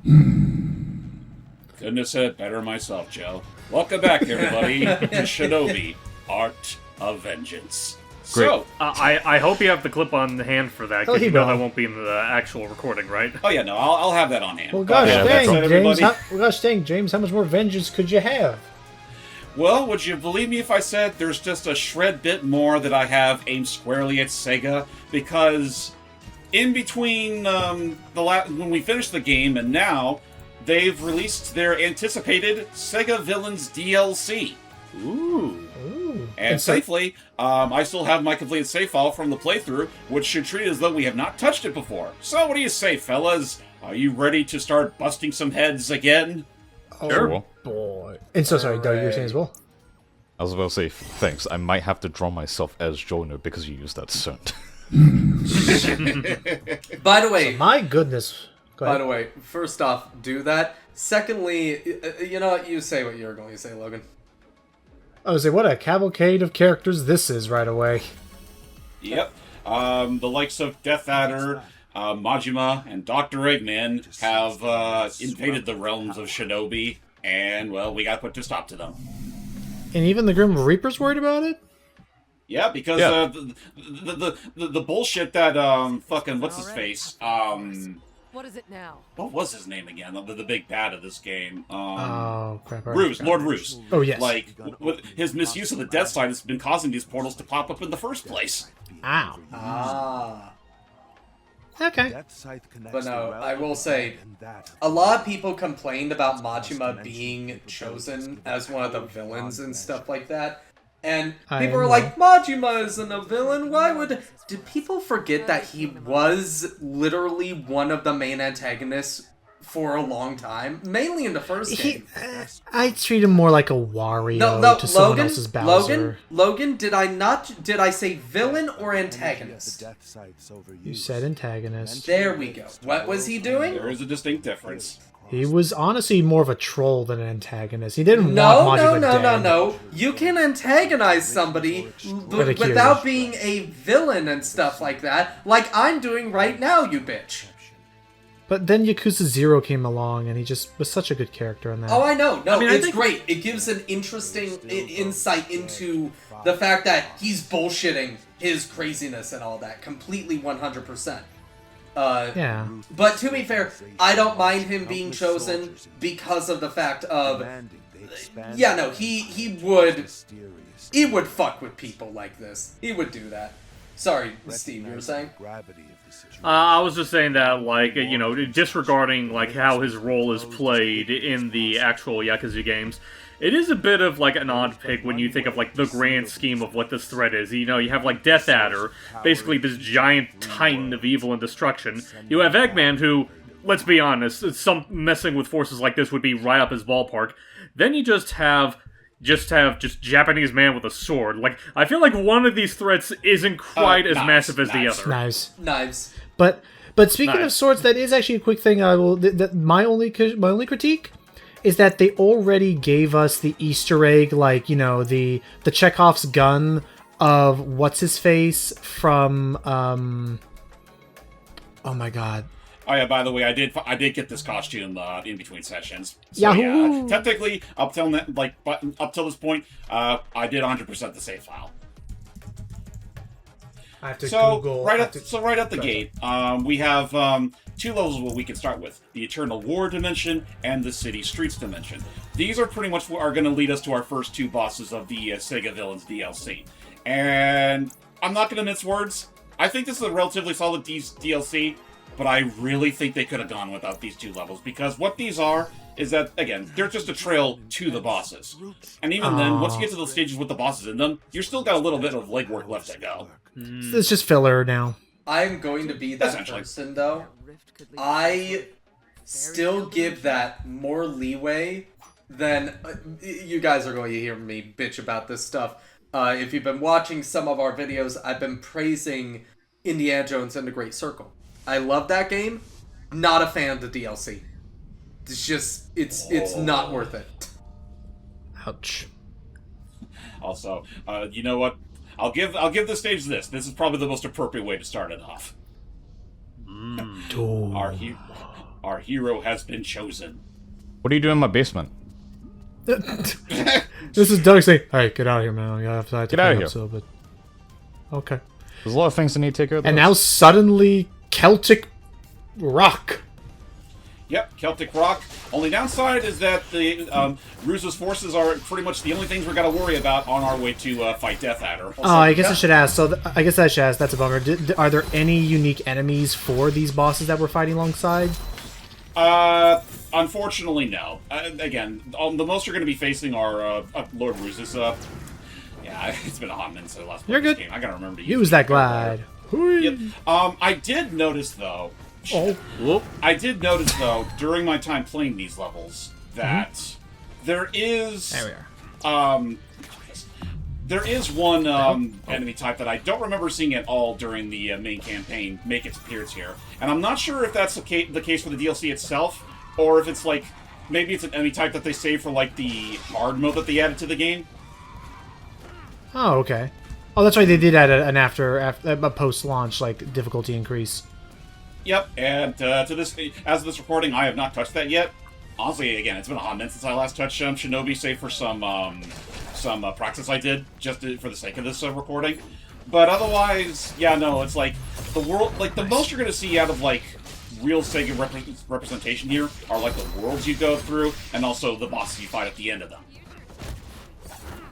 Couldn't have said it better myself, Joe. Welcome back, everybody, to Shinobi, Art of Vengeance. Great. So, I hope you have the clip on hand for that, because he you know will. that won't be in the actual recording, right? oh yeah, no, I'll have that on hand. Well, gosh Yeah, dang, that's it, James. everybody. Gosh dang, James, how much more vengeance could you have? Well, would you believe me if I said there's just a shred bit more that I have aimed squarely at Sega? Because in between when we finished the game and now, they've released their anticipated SEGA Villains DLC. Ooh. And safely, I still have my completed save file from the playthrough, which should treat it as though we have not touched it before. So what do you say, fellas? Are you ready to start busting some heads again? Sure. Boy. And so sorry, Doug, you were saying as well? I was about to say, thanks. I might have to draw myself as Jonah because you used that cert. By the way, My goodness. Go by ahead. the way, first off, do that. Secondly, you know what? You say what you're going to say, Logan. I was like, what a cavalcade of characters this is right away. Yep. The likes of Death Adder, Majima, and Dr. Eggman have invaded the realms of Shinobi, and, well, we gotta put a stop to them. And even the Grim Reaper's worried about it? Yeah, because Yeah. The bullshit that, fucking, what's his face? What is it now? What was his name again? The big bad of this game. Oh, crap. Roos, Lord Roos. Oh, yes. Like, with his misuse of the Death Side has been causing these portals to pop up in the first place. Ow. Ah. Okay. But no, I will say, a lot of people complained about Majima being chosen as one of the villains and stuff like that. And people were like, Majima isn't a villain, why would... Did people forget that he was literally one of the main antagonists for a long time? Mainly in the first game. I treat him more like a Wario No, to someone Logan, else's Bowser. Logan, did I say villain or antagonist? You said antagonist. There we go. What was he doing? There is a distinct difference. He was honestly more of a troll than an antagonist. He didn't No, want Majima dead. no. You can antagonize somebody without being a villain and stuff like that, like I'm doing right now, you bitch. But then Yakuza 0 came along, and he just was such a good character in that. Oh, I know. No, I mean, I it's think- great. It gives an interesting insight into the fact that he's bullshitting his craziness and all that completely 100%. Yeah. But to be fair, I don't mind him being chosen because of the fact of, yeah, no, he would fuck with people like this. He would do that. Sorry, Steve, you were saying? I was just saying that, like, you know, disregarding, like, how his role is played in the actual Yakuza games, it is a bit of, like, an odd pick when you think of, like, the grand scheme of what this threat is. You know, you have, like, Death Adder, basically this giant titan of evil and destruction. You have Eggman, who, let's be honest, some messing with forces like this would be right up his ballpark. Then you just have Japanese man with a sword. Like, I feel like one of these threats isn't quite as massive as the other. Knives. But speaking of swords, that is actually a quick thing. My only critique is that they already gave us the Easter egg, like, you know, the Chekhov's gun of what's his face from oh my god. Oh yeah, by the way, I did get this costume in between sessions. So, Yahoo! yeah, technically, up till this point, I did 100% the save file. I have to So Google. right at the gate, we have two levels what we can start with: the Eternal War dimension and the City Streets dimension. These are pretty much what are going to lead us to our first two bosses of the SEGA Villains DLC. And I'm not going to mince words. I think this is a relatively solid DLC. But I really think they could have gone without these two levels, because what these are is that, again, they're just a trail to the bosses. And even then, once you get to those stages with the bosses in them, you're still got a little bit of legwork left to go. It's just filler now. I'm going to be that person, though. I still give that more leeway than... you guys are going to hear me bitch about this stuff. If you've been watching some of our videos, I've been praising Indiana Jones and the Great Circle. I love that game. Not a fan of the DLC. It's just, it's not worth it. Ouch. Also, you know what? I'll give the stage this. This is probably the most appropriate way to start it off. Our hero has been chosen. What are you doing in my basement? This is Doug saying, "Hey, get out of here, man. I have to Get out of here." So, but okay. There's a lot of things I need to take care of. And now suddenly Celtic rock. Yep, Celtic Rock. Only downside is that the Ruse's forces are pretty much the only things we're going to worry about on our way to fight Death Adder. Oh, I guess I should ask. So, I guess I should ask. That's a bummer. Are there any unique enemies for these bosses that we're fighting alongside? Unfortunately, no. Again, the most you're going to be facing are Lord Ruse's. Yeah, it's been a hot minute since the last You're good. game. I got to remember to Use that glide. Yep. I did notice though. Oh. Whoop. I did notice though during my time playing these levels that there is. There we are. There is one enemy type that I don't remember seeing at all during the main campaign make its appearance here. And I'm not sure if that's the case for the DLC itself, or if it's like, maybe it's an enemy type that they save for like the hard mode that they added to the game. Oh, okay. Oh, that's right. They did add a post-launch like difficulty increase. Yep, and as of this recording, I have not touched that yet. Honestly, again, it's been a hot minute since I last touched Shinobi, save for some practice I did, just for the sake of this recording. But otherwise, yeah, no, it's like, the world, like, the most you're going to see out of, like, real SEGA representation here are, like, the worlds you go through, and also the bosses you fight at the end of them.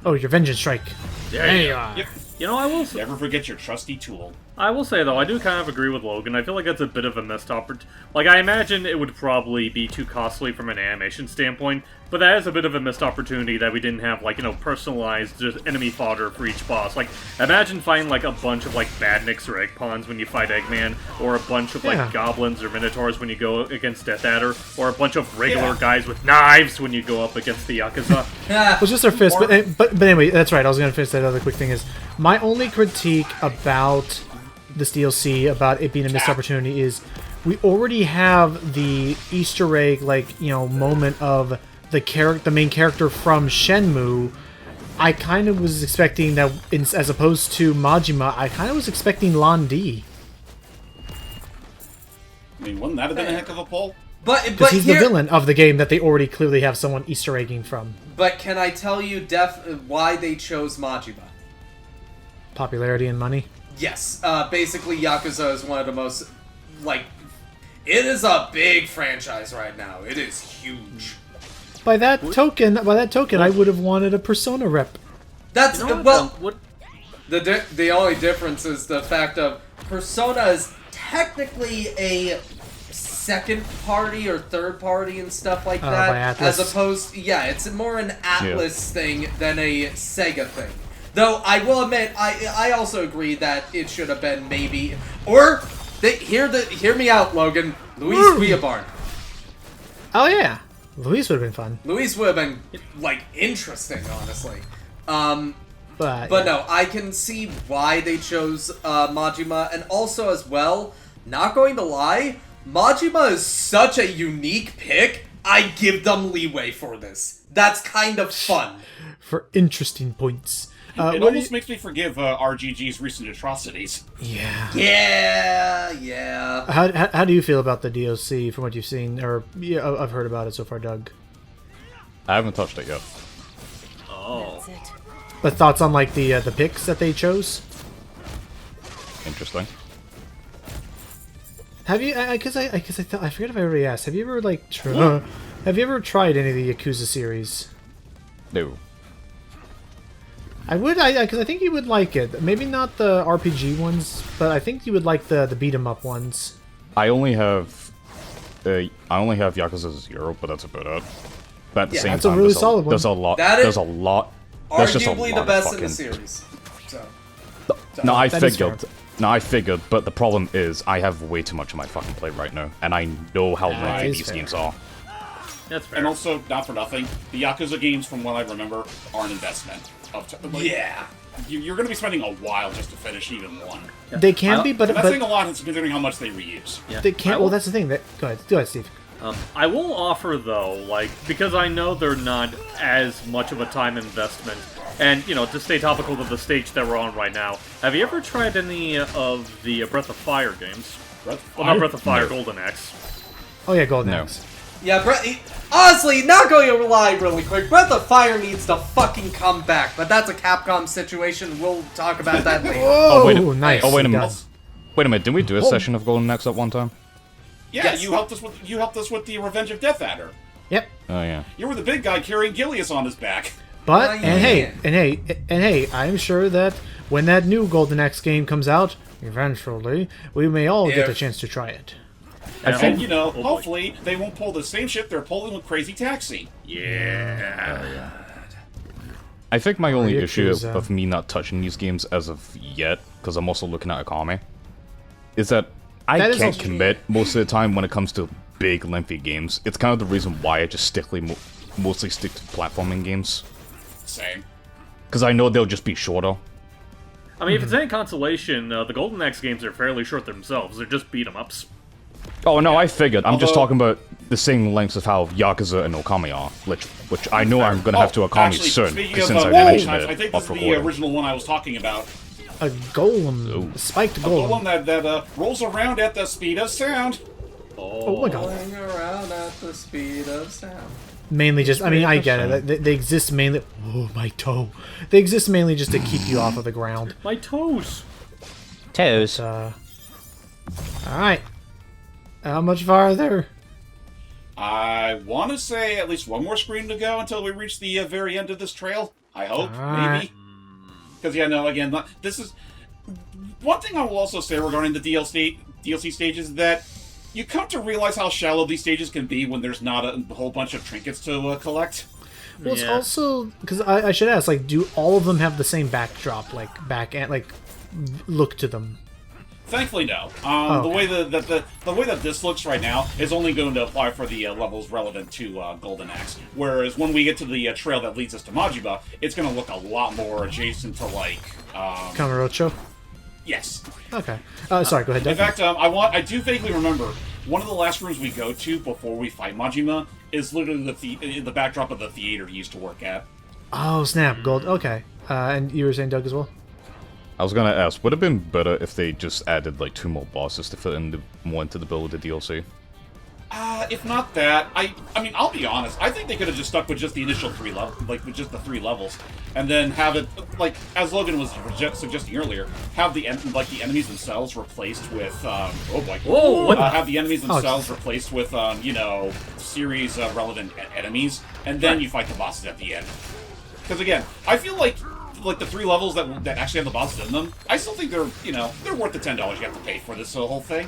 Oh, your vengeance strike. There you are. Yep. You know, I will say, Never forget your trusty tool. I will say though, I do kind of agree with Logan. I feel like that's a bit of a missed opportunity. Like, I imagine it would probably be too costly from an animation standpoint, but that is a bit of a missed opportunity that we didn't have, like, you know, personalized just enemy fodder for each boss. Like, imagine finding, like, a bunch of, like, badniks or egg when you fight Eggman, or a bunch of, like, goblins or minotaurs when you go against Death Adder, or a bunch of regular guys with knives when you go up against the Yakuza. Well, just their fist, but anyway, that's right. I was going to finish that other quick thing is, my only critique about this DLC, about it being a missed opportunity, is we already have the Easter egg, like, you know, moment of the main character from Shenmue. I kind of was expecting that, as opposed to Majima, I kind of was expecting Lan Di. I mean, wouldn't that have been a heck of a pull? Because he's the villain of the game that they already clearly have someone Easter egging from. But can I tell you why they chose Majima? Popularity and money? Yes. Basically, Yakuza is one of the most, like, it is a big franchise right now. It is huge. By that token, I would have wanted a Persona rep. That's, You know well, what? the only difference is the fact of Persona is technically a second party or third party and stuff like that, by Atlas. as opposed, yeah, it's more an Atlas thing than a Sega thing. Though I will admit, I also agree that it should have been maybe, or hear me out, Logan. Luis Guillabarn. Oh yeah, Luis would have been fun. Luis would have been like interesting, honestly. But No, I can see why they chose Majima, and also as well, not going to lie, Majima is such a unique pick, I give them leeway for this. That's kind of fun. For interesting points. It almost makes me forgive RGG's recent atrocities. Yeah. Yeah. How do you feel about the DLC from what you've seen, or I've heard about it so far, Doug? I haven't touched it yet. Oh. But thoughts on like the picks that they chose? Interesting. Have you? I forget if I already asked. Have you ever like have you ever tried any of the Yakuza series? No. I would, because I think you would like it. Maybe not the RPG ones, but I think you would like the beat 'em up ones. I only have Yakuza 0, but that's about it. But at the same that's a time, really solid one. There's a lot. That is There's a lot. There's just a Arguably lot the of best fucking... in the series. So. No, I That is figured. No, I figured. But the problem is, I have way too much on my fucking plate right now, and I know how lengthy is these fair. games are. That's fair. And also, not for nothing, the Yakuza games, from what I remember, are an investment. Yeah. You're going to be spending a while just to finish even one. They can be, but That's saying a lot considering how much they reuse. Yeah. they can't. Well, that's the thing. Go ahead, Steve. I will offer though, like, because I know they're not as much of a time investment, and you know, to stay topical to the stage that we're on right now, have you ever tried any of the Breath of Fire games? Well, not Breath of Fire, No. Golden Axe. Oh yeah, Golden No. Axe. Yeah, honestly, not going to lie really quick. Breath of Fire needs to fucking come back, but that's a Capcom situation. We'll talk about that later. Oh, wait nice. Oh, wait a He minute. does. Wait a minute, didn't we do a session of Golden Axe at one time? Yeah, Yes. you helped us with the Revenge of Death Adder. Yep. Oh, yeah. You were the big guy carrying Gilius on his back. But Oh, and yeah. hey, I'm sure that when that new Golden Axe game comes out, eventually, we may all get a If- chance to try it. Yeah, And, you know, oh boy. hopefully they won't pull the same shit they're pulling with Crazy Taxi. Yeah. I think my only issue Yakuza. of me not touching these games as of yet, because I'm also looking at Akame, is that I That is can't also- commit most of the time when it comes to big, lengthy games. It's kind of the reason why I just mostly stick to platforming games. Same. Because I know they'll just be shorter. I mean, if it's any consolation, the Golden Axe games are fairly short themselves. They're just beat 'em ups. Oh, no, I figured. I'm just Although- talking about the same lengths of how Yakuza and Okami are, which I know I'm going to have to Okami actually, soon, speaking since of I Golden mentioned Axe, it I think off this is the recording. original one I was talking about. A golem, a spiked The one golem. that rolls around at the speed of sound. Oh my god. Going around at the speed of sound. Mainly just, I mean, I get it. They exist mainly. Oh my toe. They exist mainly just to keep you off of the ground. My toes. Toes. All right. How much farther? I want to say at least one more screen to go until we reach the very end of this trail. I hope, Alright. maybe. Because, yeah, no, again, this is... One thing I will also say regarding the DLC stages is that you come to realize how shallow these stages can be when there's not a whole bunch of trinkets to collect. Well, it's Yeah. also because I should ask, like, do all of them have the same backdrop, like look to them? Thankfully, no. Oh, The way that this looks right now is only going to apply for the levels relevant to Golden Axe. Whereas when we get to the trail that leads us to Majima, it's going to look a lot more adjacent to like. Kamurocho? Yes. Okay. Sorry, go ahead, In Doug. fact, I do vaguely remember one of the last rooms we go to before we fight Majima is literally the backdrop of the theater he used to work at. Oh, snap. Gold. Okay. And you were saying, Doug, as well? I was gonna ask, would it have been better if they just added like 2 more bosses to fit more into the build of the DLC? If not that, I mean, I'll be honest. I think they could have just stuck with just the initial 3 levels, like with just the 3 levels, and then have it like as Logan was suggesting earlier, have the enemies themselves replaced with oh boy, Whoa, what the- have the enemies themselves replaced with you know, series relevant enemies, and then you fight the bosses at the end. Because again, I feel like the 3 levels that actually have the bosses in them, I still think they're, you know, they're worth the $10 you have to pay for this whole thing.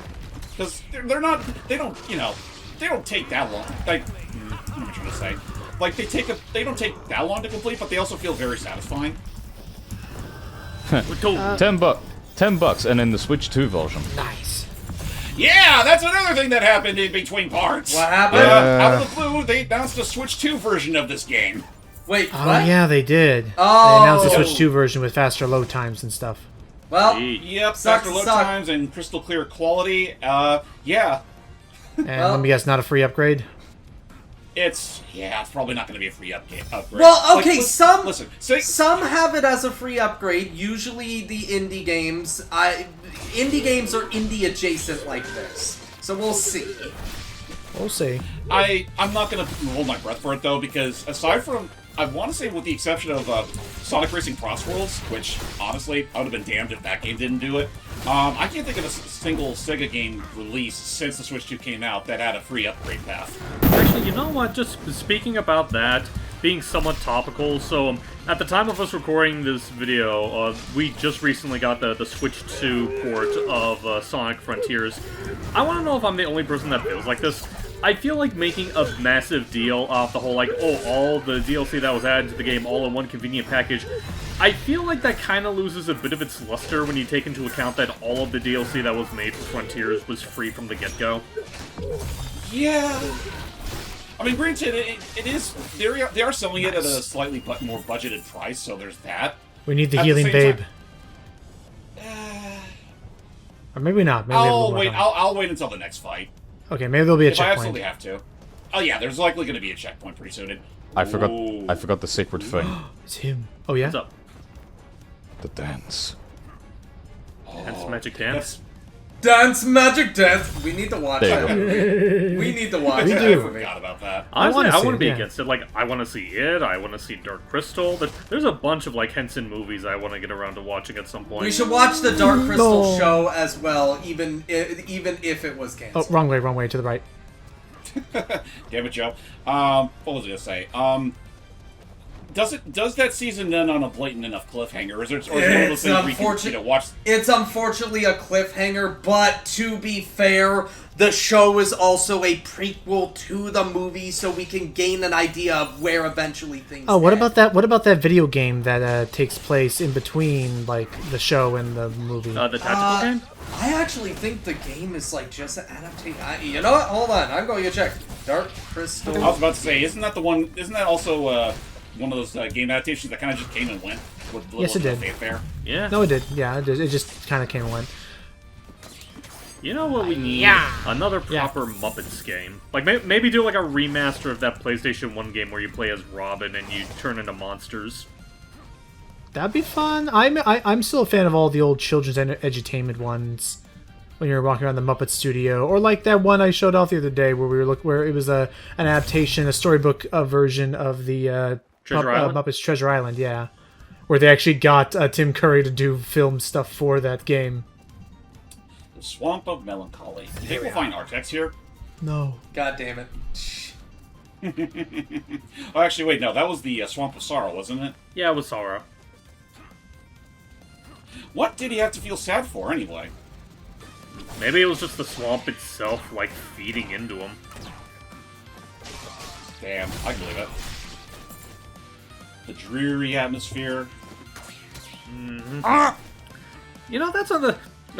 Because they don't take that long. Like, what am I trying to say? Like, they don't take that long to complete, but they also feel very satisfying. $10, and then the Switch 2 version. Nice. Yeah, that's another thing that happened in between parts. What happened? Out of the blue, they announced a Switch 2 version of this game. Wait, Oh, what? yeah, they did. Oh. They announced the Switch 2 version with faster load times and stuff. Well, Yep, Sucks faster to load suck. times and crystal clear quality. Yeah, And let me guess, not a free upgrade? it's probably not going to be a free upgrade. well, okay, some listen, say, some have it as a free upgrade. Usually, the indie games, indie games are indie adjacent like this. So we'll see. We'll see. I'm not going to hold my breath for it, though, because aside from, I want to say with the exception of Sonic Racing Cross Worlds, which, honestly, I would have been damned if that game didn't do it, I can't think of a single SEGA game released since the Switch 2 came out that had a free upgrade path. Actually, you know what? Just speaking about that, being somewhat topical, so at the time of us recording this video, we just recently got the Switch 2 port of Sonic Frontiers. I want to know if I'm the only person that feels like this. I feel like making a massive deal off the whole, like, oh, all the DLC that was added to the game all in one convenient package. I feel like that kind of loses a bit of its luster when you take into account that all of the DLC that was made for Frontiers was free from the get-go. Yeah. I mean, granted, it is. They are selling it at a slightly more budgeted price, so there's that. We need the At the healing same babe. time- Or maybe not. Maybe we have a I'll little wait. more time. I'll wait until the next fight. Okay, maybe there'll be a If I checkpoint. absolutely have to. Oh yeah, there's likely going to be a checkpoint pretty soon. I forgot Ooh. the sacred thing. It's him. Oh, yeah? What's up? The dance. That's Magic Dance? Dance, magic dance. We need to watch There that. you We need to watch We that. do. for me. Forgot about that. Honestly, I see wouldn't it, be yeah. against it. Like, I want to see it. I want to see Dark Crystal. There's a bunch of like Henson movies I want to get around to watching at some point. We should watch the Dark Crystal No. show as well, even if it was Oh, canceled. wrong way, to the right. Damn it, Joe. What was I gonna say? Does that season end on a blatant enough cliffhanger? Or is it one of those It's things where you can, unfortunate. watch? It's unfortunately a cliffhanger, but to be fair, the show is also a prequel to the movie, so we can gain an idea of where eventually things. Oh, what end. about that? What about that video game that takes place in between like the show and the movie? The tactical game. I actually think the game is like just an adaptation. You know what? Hold on, I'm going to check. Dark Crystal. I was about to say, isn't that the one? Isn't that also one of those game adaptations that kind of just came and went with little Yes, it did. fanfare? Yeah. No, it did. Yeah, it just kind of came and went. You know what we need? Another proper Muppets game. Like maybe do like a remaster of that PlayStation 1 game where you play as Robin and you turn into monsters. That'd be fun. I'm still a fan of all the old children's edutainment ones. When you're walking around the Muppet Studio, or like that one I showed off the other day, where where it was an adaptation, a storybook version of the Treasure Island? Muppets Treasure Island. Yeah, where they actually got Tim Curry to do film stuff for that game. The Swamp of Melancholy. You think we'll find Artex here? No. God damn it. Oh, actually, wait, no, that was the Swamp of Sorrow, wasn't it? Yeah, with Sora. What did he have to feel sad for, anyway? Maybe it was just the swamp itself, like, feeding into him. Damn, I can believe it. The dreary atmosphere. You know, that's on the...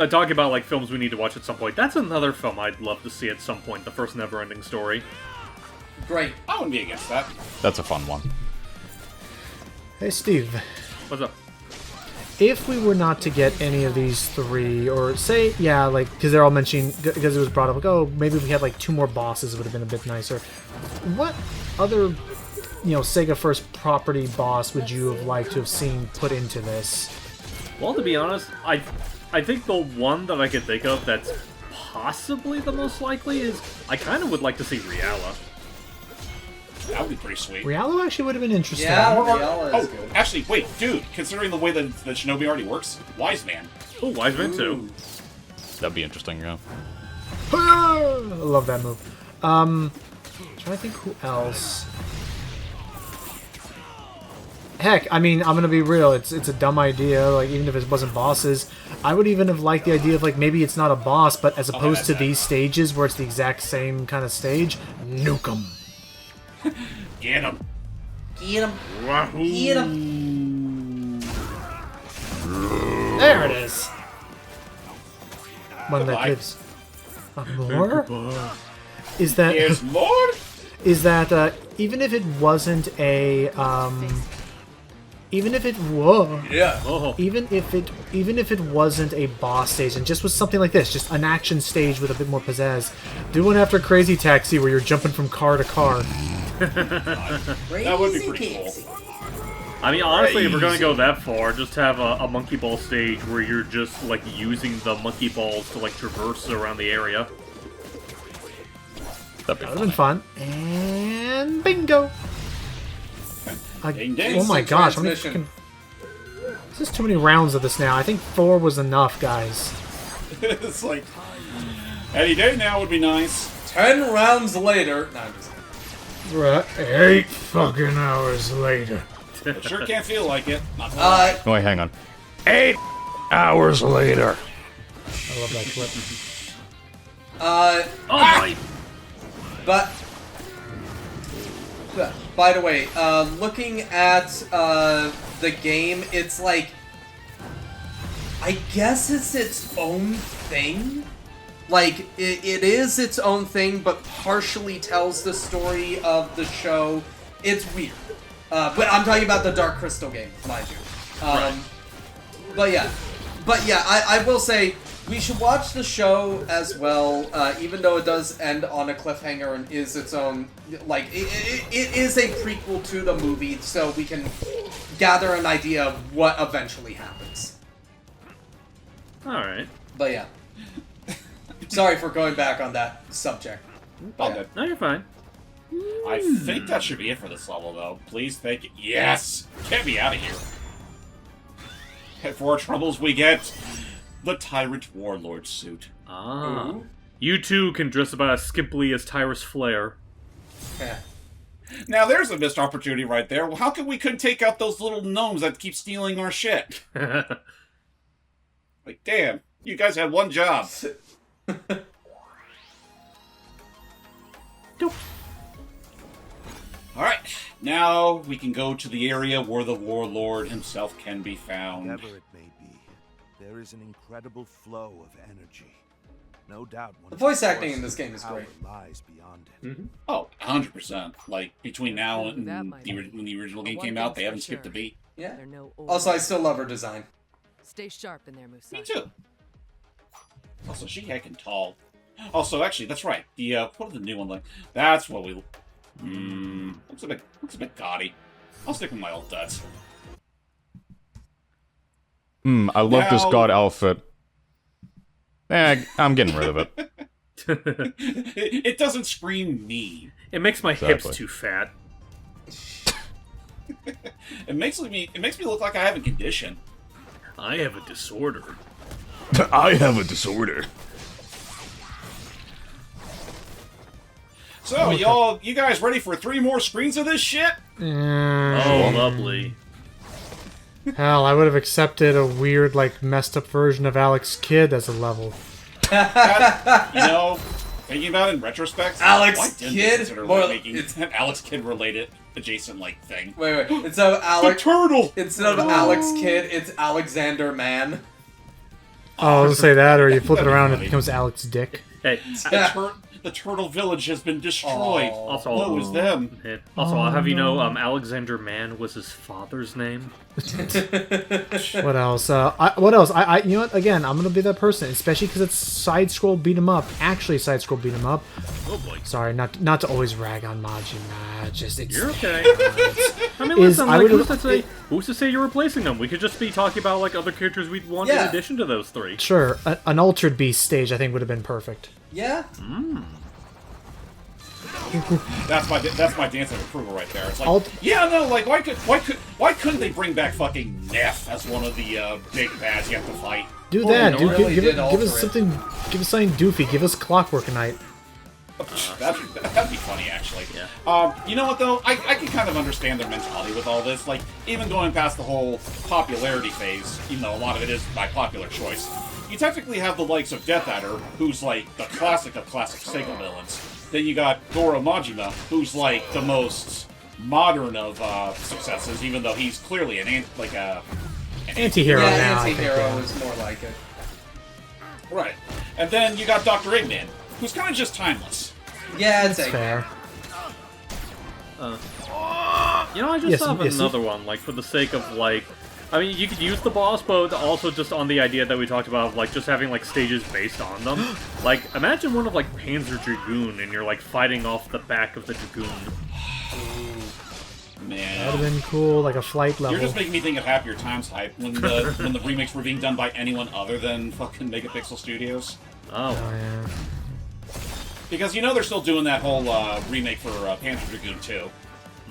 talking about, like, films we need to watch at some point. That's another film I'd love to see at some point. The first Never-Ending Story. Great. I wouldn't be against that. That's a fun one. Hey, Steve. What's up? If we were not to get any of these three, or say, yeah, like, because they're all mentioning, because it was brought up, like, oh, maybe if we had, like, 2 more bosses, it would have been a bit nicer. What other, Sega first property boss would you have liked to have seen put into this? Well, to be honest, I think the one that I could think of that's possibly the most likely is I kind of would like to see Riala. That would be pretty sweet. Rialo actually would have been interesting. Yeah, Riala is Oh, good. actually, wait, dude, considering the way that Shinobi already works, Wise Man. Oh, Wise Man too. That'd be interesting, yeah. I love that move. Trying to think who else. Heck, I mean, I'm gonna be real. It's a dumb idea. Like, even if it wasn't bosses, I would even have liked the idea of, like, maybe it's not a boss, but as opposed to these stages where it's the exact same kind of stage, nuke 'em. Get him. Get him. Wahoo! Get him. There it is. One that Goodbye. gives. More? Is that There's more? is that even if it wasn't a even if it Yeah. Oh, even if it wasn't a boss stage and just was something like this, just an action stage with a bit more pizzazz, do one after Crazy Taxi where you're jumping from car to car. That would be pretty cool. I mean, honestly, if we're gonna go that far, just have a monkey ball stage where you're just like using the monkey balls to like traverse around the area. That'd be That would have fun. been fun. And bingo. Ding, ding. Oh my gosh! How many Transmission. freaking... This is too many rounds of this now. I think 4 was enough, guys. It's like, any day now would be nice. 10 rounds later. No, I'm just... Right, 8 fucking hours later. It sure can't feel like it. Not gonna lie. Oh, wait, hang on. 8 hours later. I love that clip. Oh my! But by the way, looking at the game, it's like, I guess it's its own thing. Like, it is its own thing, but partially tells the story of the show. It's weird. But I'm talking about the Dark Crystal game, mind you. But yeah, I will say, we should watch the show as well, even though it does end on a cliffhanger and is its own, like, it is a prequel to the movie, so we can gather an idea of what eventually happens. Alright. But yeah. Sorry for going back on that subject. All good. No, you're fine. I think that should be it for this level, though. Please, thank you. Yes! Get me out of here. And for our troubles, we get the Tyrant Warlord suit. Ah. Ooh. You too can dress about as skimpily as Tyrus Flare. Yeah. Now, there's a missed opportunity right there. Well, how come we couldn't take out those little gnomes that keep stealing our shit? Like, damn, you guys had one job. Alright, now we can go to the area where the Warlord himself can be found. Whatever it may be, there is an incredible flow of energy. No doubt one The of voice the acting in forces this game is of power great. lies beyond it. Oh, 100%. Like, between now and That might be. when the original game One came out, thing's they for haven't skipped a sure. beat. Yeah. They're no Also, I old- still love her design. Stay sharp in there, Musashi. Me too. Also, she heckin' tall. Also, actually, that's right. The, what are the new one like? That's what we... looks a bit gaudy. I'll stick with my old duds. I love this Now- god outfit. I'm getting rid of it. It doesn't scream me. It makes my Exactly. hips too fat. It makes me look like I have a condition. I have a disorder. I have a disorder. So, you guys ready for 3 more screens of this shit? Oh, lovely. Hell, I would have accepted a weird, like, messed up version of Alex Kidd as a level. You know, thinking about it in retrospect, Alex why didn't they Kidd? consider More- making it's- an Alex Kidd related adjacent thing? Wait. Instead of Alex, turtle. instead of Alex Kidd, it's Alexander Mann. Oh, I was gonna say that, or you flip it That'd be around and funny. it becomes Alex Dick. Hey, The turtle village has been destroyed. Aw. also, Woe is them. also, I'll have you know, Alexander Mann was his father's name. What else? What else? You know what? Again, I'm gonna be that person, especially because it's side scroll beat 'em up. Actually, side scroll beat 'em up. Oh boy. Sorry, not to always rag on Majima. Just it's. You're okay. I mean, Is- listen, I like, would've- who's to say you're replacing them? We could just be talking about, like, other characters we'd want in Yeah. addition to those 3. Sure, an Altered Beast stage I think would have been perfect. Yeah. That's my dance of approval right there. It's like, Alt- yeah, no, like why couldn't they bring back fucking Neff as one of the big bads you have to fight? Do Oh, that, no, dude. really Give did us alter something. Give us something doofy. Give us Clockwork Knight. That'd be funny, actually. Yeah. You know what, though? I can kind of understand their mentality with all this. Like, even going past the whole popularity phase, even though a lot of it is by popular choice, you technically have the likes of Death Adder, who's like the classic of classic SEGA villains. Then you got Goro Majima, who's like the most modern of successes, even though he's clearly an Anti-hero Yeah, now. I think, anti-hero yeah. is more like it. right. And then you got Dr. Eggman, who's kind of just timeless. Yeah, it's That's fair. You know, I just Yes, have yes, another one, like, for the sake of, like... I mean, you could use the boss, but also just on the idea that we talked about, of, like, just having, like, stages based on them. Like, imagine one of, like, Panzer Dragoon, and you're, like, fighting off the back of the Dragoon. That would Man. have been cool, like a flight level. You're just making me think of Happier Times hype when the remakes were being done by anyone other than fucking Megapixel Studios. Oh. Oh yeah. Because you know they're still doing that whole remake for Panzer Dragoon 2.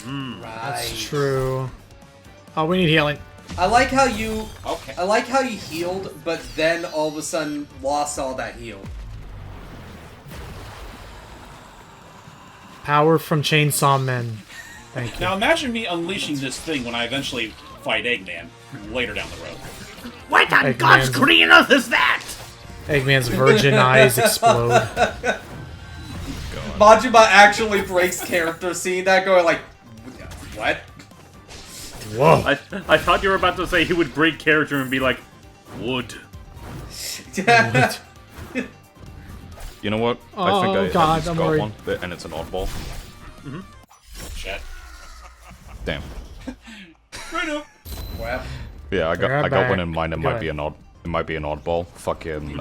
Right. That's true. Oh, we need healing. I like how you Okay. healed, but then all of a sudden lost all that heal. Power from Chainsaw Men. Thank you. Now imagine me unleashing this thing when I eventually fight Eggman later down the road. What on God's green earth is that? Eggman's virgin eyes explode. Majima actually breaks character, seeing that going like, what? Whoa. I thought you were about to say he would break character and be like, wood. You know what? Oh, I think I God, at least I'm got worried. one, and it's an oddball. Shit. Damn. Right up. Well, Yeah, I Grab got one back. in mind. It Go might be an oddball. Fucking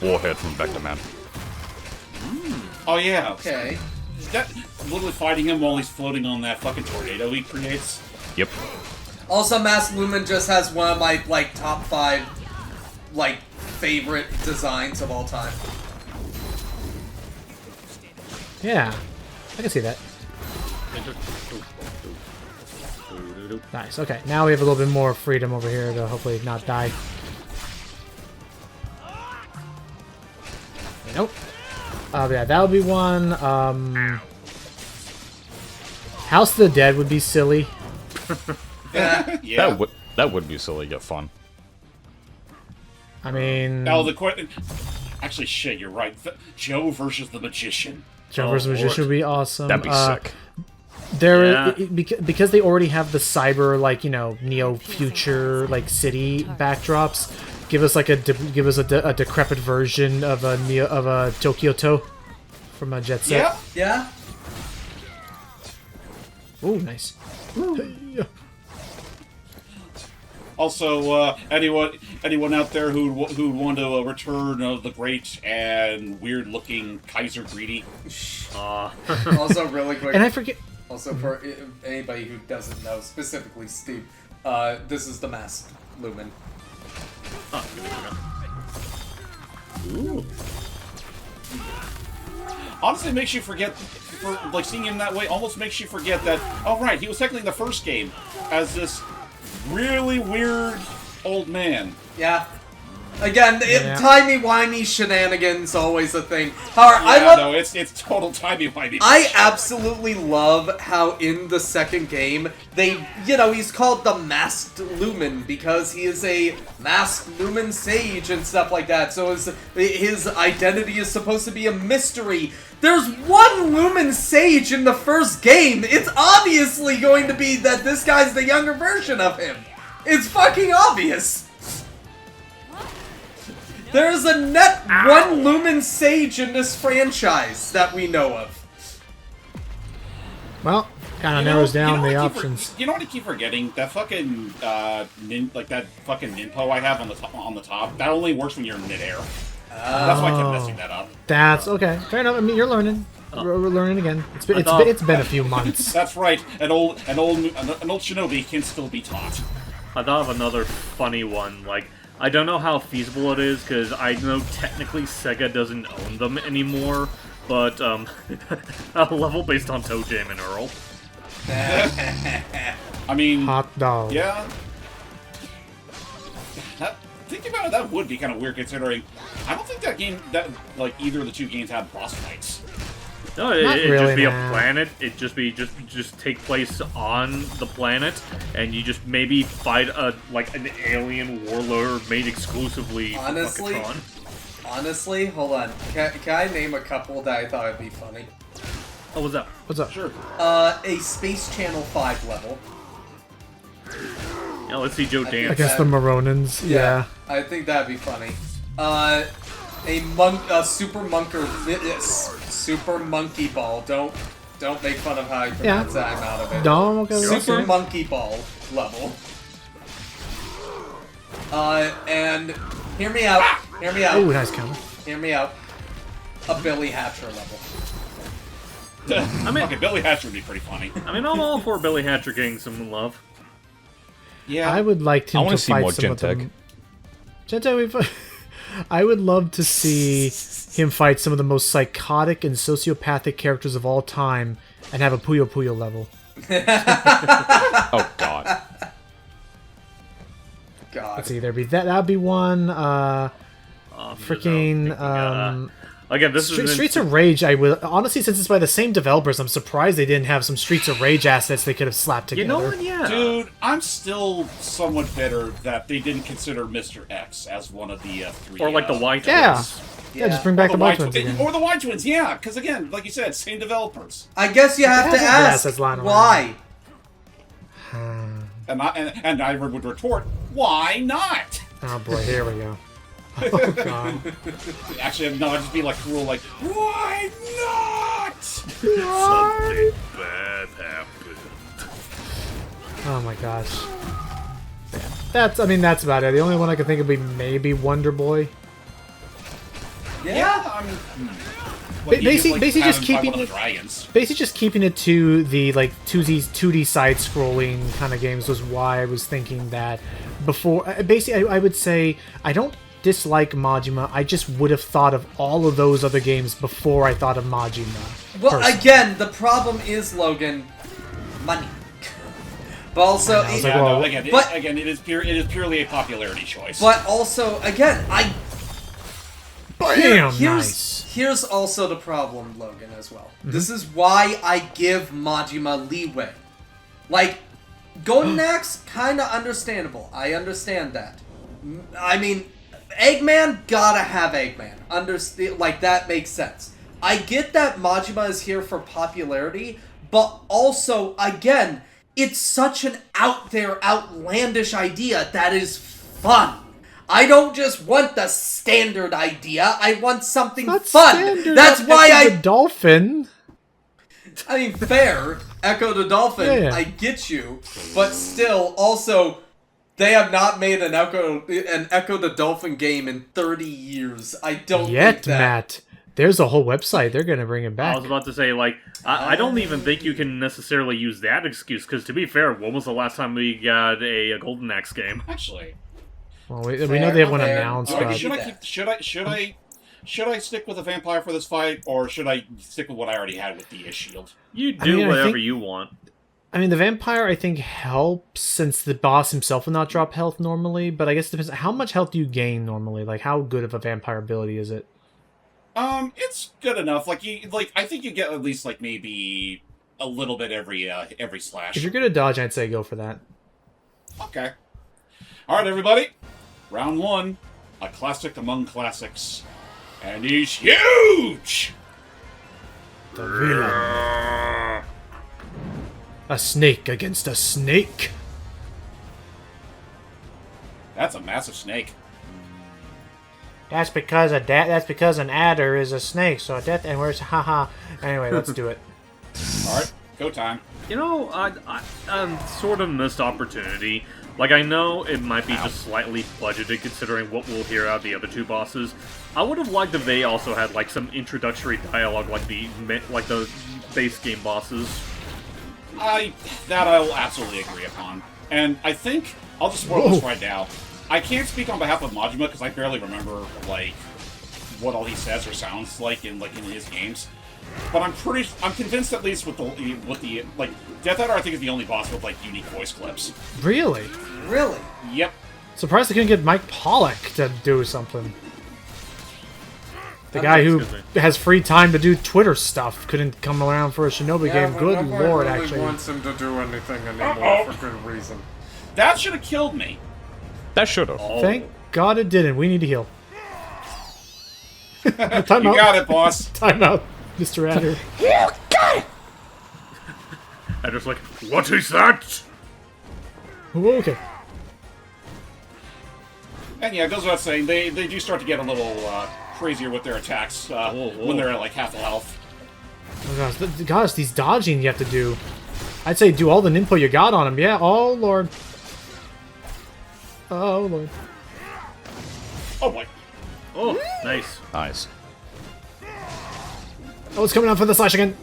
Warhead from Vector Man. Oh yeah. okay. That literally fighting him while he's floating on that fucking tornado he creates. Yep. Also, Mass Lumen just has one of my, like, top 5, like, favorite designs of all time. Yeah, I can see that. Nice. Okay, now we have a little bit more freedom over here to hopefully not die. Nope. Yeah, that would be one. House of the Dead would be silly. Yeah. That would be silly yet fun. I mean, Now the question. Actually, shit, you're right. Joe versus the Magician. Joe vs. Magician would be awesome. That'd be sick. Because they already have the cyber, like, you know, neo future like city backdrops. Give us like a decrepit version of a Tokyo To from a Jet Set. Yeah. Ooh, nice. Also, anyone out there who'd want to return of the great and weird-looking Kaiser Greedy? Also, really quick. And I forget. Also, for anybody who doesn't know, specifically Steve, this is the masked Lumen. Ooh. Honestly, it makes you forget, like, seeing him that way almost makes you forget that, oh right, he was technically in the first game as this really weird old man. Yeah. Again, Yeah. timey-wimey shenanigans always a thing. However, it's total timey-wimey. I absolutely love how in the second game, he's called the Masked Lumen because he is a Masked Lumen Sage and stuff like that, so his identity is supposed to be a mystery. There's one Lumen Sage in the first game! It's obviously going to be that this guy's the younger version of him! It's fucking obvious! There's a net one Lumen Sage in this franchise that we know of. Well, kind of narrows down the options. You know what I keep forgetting? That fucking that fucking ninpo I have on the top. That only works when you're in midair. That's why I kept messing that up. That's okay. Fair enough. I mean, you're learning. We're learning again. It's been a few months. That's right. An old Shinobi can still be taught. I thought of another funny one. Like, I don't know how feasible it is because I know technically Sega doesn't own them anymore. But a level based on Toe Jam and Earl. I mean, Hot dog. Yeah. Thinking about it, that would be kind of weird considering I don't think that either of the two games had boss fights. No, it'd just be a planet. It'd just take place on the planet, and you just maybe fight an alien warlord made exclusively for Buckatron. Honestly, hold on. Can I name a couple that I thought would be funny? Oh, what's up? What's up? Sure. A Space Channel 5 level. Yeah, let's see Joe dance. I guess the Maronins. Yeah. I think that'd be funny. A super monkey ball. Don't make fun of how I pronounce that. I'm out of it. No, okay. Super monkey ball level. And hear me out. Hear me out. Ooh, nice counter. Hear me out. A Billy Hatcher level. I mean, okay, Billy Hatcher would be pretty funny. I mean, I'm all for Billy Hatcher getting some love. Yeah. I would like him to see fight more some of Gentech. them. Gentech, I would love to see him fight some of the most psychotic and sociopathic characters of all time and have a Puyo Puyo level. Oh god. Let's see, there'd be that'd be one. Again, this is Streets of Rage. I will honestly, since it's by the same developers, I'm surprised they didn't have some Streets of Rage assets they could have slapped together. You know what? Yeah, Dude, I'm still somewhat bitter that they didn't consider Mr. X as one of the three. or like the Y twins. Yeah, just bring back the Y-Twins again. Or the Y-Twins, yeah, because again, like you said, same developers. I guess you have to ask why. And I would retort, why not? Oh boy, here we go. Oh god. Actually, no, I'd just be like cruel, like, why not? Something bad happened. Oh my gosh. Yeah, that's about it. The only one I can think of would be maybe Wonder Boy. Yeah. I mean, Basically just keeping one of it. the dragons. Basically, just keeping it to the 2D side-scrolling kind of games was why I was thinking that before. Basically, I would say I don't dislike Majima. I just would have thought of all of those other games before I thought of Majima. Well, personally. again, the problem is, Logan, money. But also, I was Yeah, like, well, no, again, it is purely a popularity choice. but also, again, Bam! here's Nice. here's also the problem, Logan, as well. This is why I give Majima leeway. Like, Golden Axe, kind of understandable. I understand that. I mean, Eggman, gotta have Eggman. Like, that makes sense. I get that Majima is here for popularity, but also, again, it's such an out there, outlandish idea that is fun. I don't just want the standard idea. I want something fun. That's why the dolphin. I mean, fair. Echo the Dolphin. Yeah. I get you, but still, also, they have not made an Echo the Dolphin game in 30 years. I don't think that. Matt. There's a whole website. They're gonna bring it back. I was about to say, like, I don't even think you can necessarily use that excuse, because to be fair, when was the last time we got a Golden Axe game? Actually, Well, we know they have one Fair. announced. Alright, but- should I stick with a vampire for this fight, or should I stick with what I already had with the shield? You do mean, I whatever think- you want. I mean, the vampire, I think, helps since the boss himself will not drop health normally, but I guess it depends. How much health do you gain normally? Like, how good of a vampire ability is it? It's good enough. I think you get at least like maybe a little bit every slash. If you're good at dodge, I'd say go for that. Okay. All right, everybody. Round 1, a classic among classics, and he's huge. The villain. A snake against a snake. That's a massive snake. That's because an adder is a snake. So death and where's haha. Anyway, let's do it. All right, go time. You know, I sort of missed opportunity. Like, I know it might be just slightly budgeted considering what we'll hear out of the other two bosses. I would have liked if they also had, like, some introductory dialogue like the base game bosses. That I will absolutely agree upon. And I think I'll just spoil this right now. I can't speak on behalf of Majima because I barely remember like what all he says or sounds like in his games. But I'm convinced at least with the Death Adder I think is the only boss with like unique voice clips. Really? Really? Yep. Surprised they couldn't get Mike Pollock to do something. The guy who has free time to do Twitter stuff couldn't come around for a Shinobi game. Good lord, really actually. wants him to do anything anymore for good reason. That should have killed me. That should have. Thank God it didn't. We need to heal. Time You out. got it, boss. Time out, Mr. Adder. Adder's like, what is that? Oh, okay. And yeah, it goes without saying, they do start to get a little crazier with their attacks when they're at like half the health. Oh gosh, these dodging you have to do. I'd say do all the ninpo you got on him. Yeah. Oh lord. Oh lord. Oh boy. Oh, nice. Nice. Oh, it's coming out for the slash again.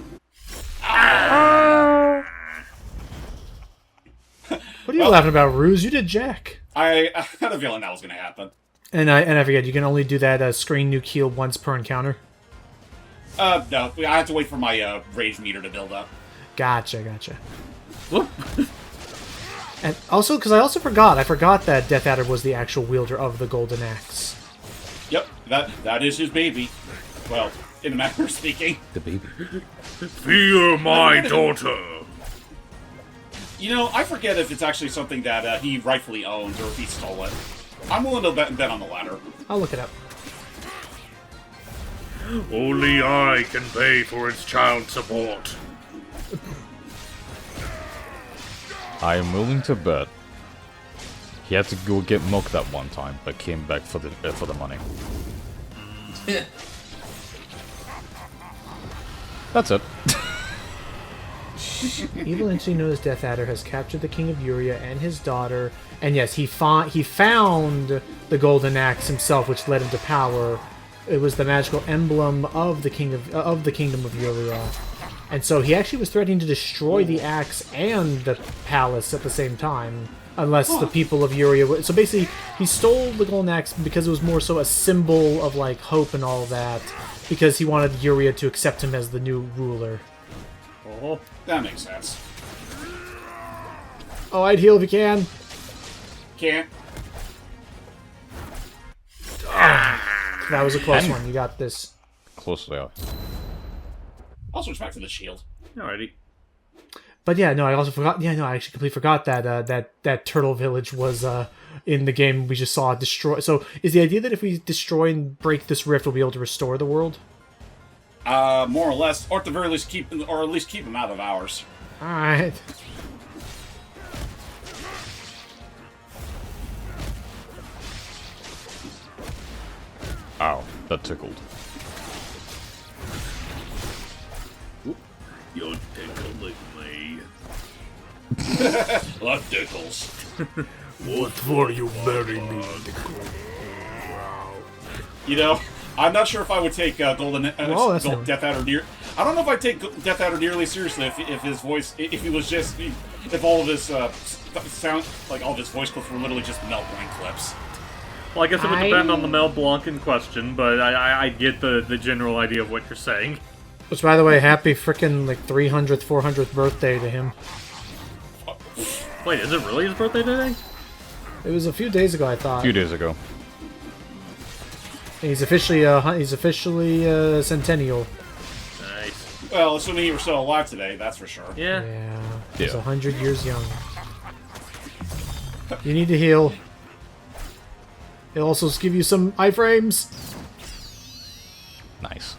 What are you laughing about, Ruse? You did Jack. I had a feeling that was going to happen. And I forget, you can only do that screen nuke heal once per encounter. No, I have to wait for my rage meter to build up. Gotcha. And also, because I forgot that Death Adder was the actual wielder of the Golden Axe. Yep, that is his baby. Well, in a manner of speaking. The baby. Fear my daughter. You know, I forget if it's actually something that he rightfully owns or if he stole it. I'm willing to bet on the latter. I'll look it up. Only I can pay for its child support. I am willing to bet he had to go get milk that one time, but came back for the money. That's it. Evil entity known as Death Adder has captured the King of Uria and his daughter, and yes, he found the Golden Axe himself, which led him to power. It was the magical emblem of the Kingdom of Uria. And so he actually was threatening to destroy the axe and the palace at the same time, unless the people of Yuria would... So basically, he stole the golden axe because it was more so a symbol of, like, hope and all that, because he wanted Yuria to accept him as the new ruler. Oh, that makes sense. Oh, I'd heal if you can. Can't. That was a close one. You got this. Close they are. I'll switch back to the shield. Alrighty. But yeah, no, I also forgot. Yeah, no, I actually completely forgot that that turtle village was in the game. We just saw it destroy. So, is the idea that if we destroy and break this rift, we'll be able to restore the world? More or less, or at the very least keep them out of ours. All right. Ow, that tickled. You're tickling me. That tickles. What for you bury me? You know, I'm not sure if I would take Golden new. Death Adder near. I don't know if I'd take Death Adder nearly seriously if his voice, if he was just, if all of his sound, like all of his voice clips were literally just Mel Blanc clips. Well, I guess it would depend on the Mel Blanc in question, but I get the general idea of what you're saying. Which, by the way, happy frickin' like 300th, 400th birthday to him. Wait, is it really his birthday today? It was a few days ago, I thought. A few days ago. He's officially centennial. Nice. Well, assuming he were still alive today, that's for sure. Yeah. Yeah, he's Yeah. 100 years young. You need to heal. He'll also give you some iframes. Nice.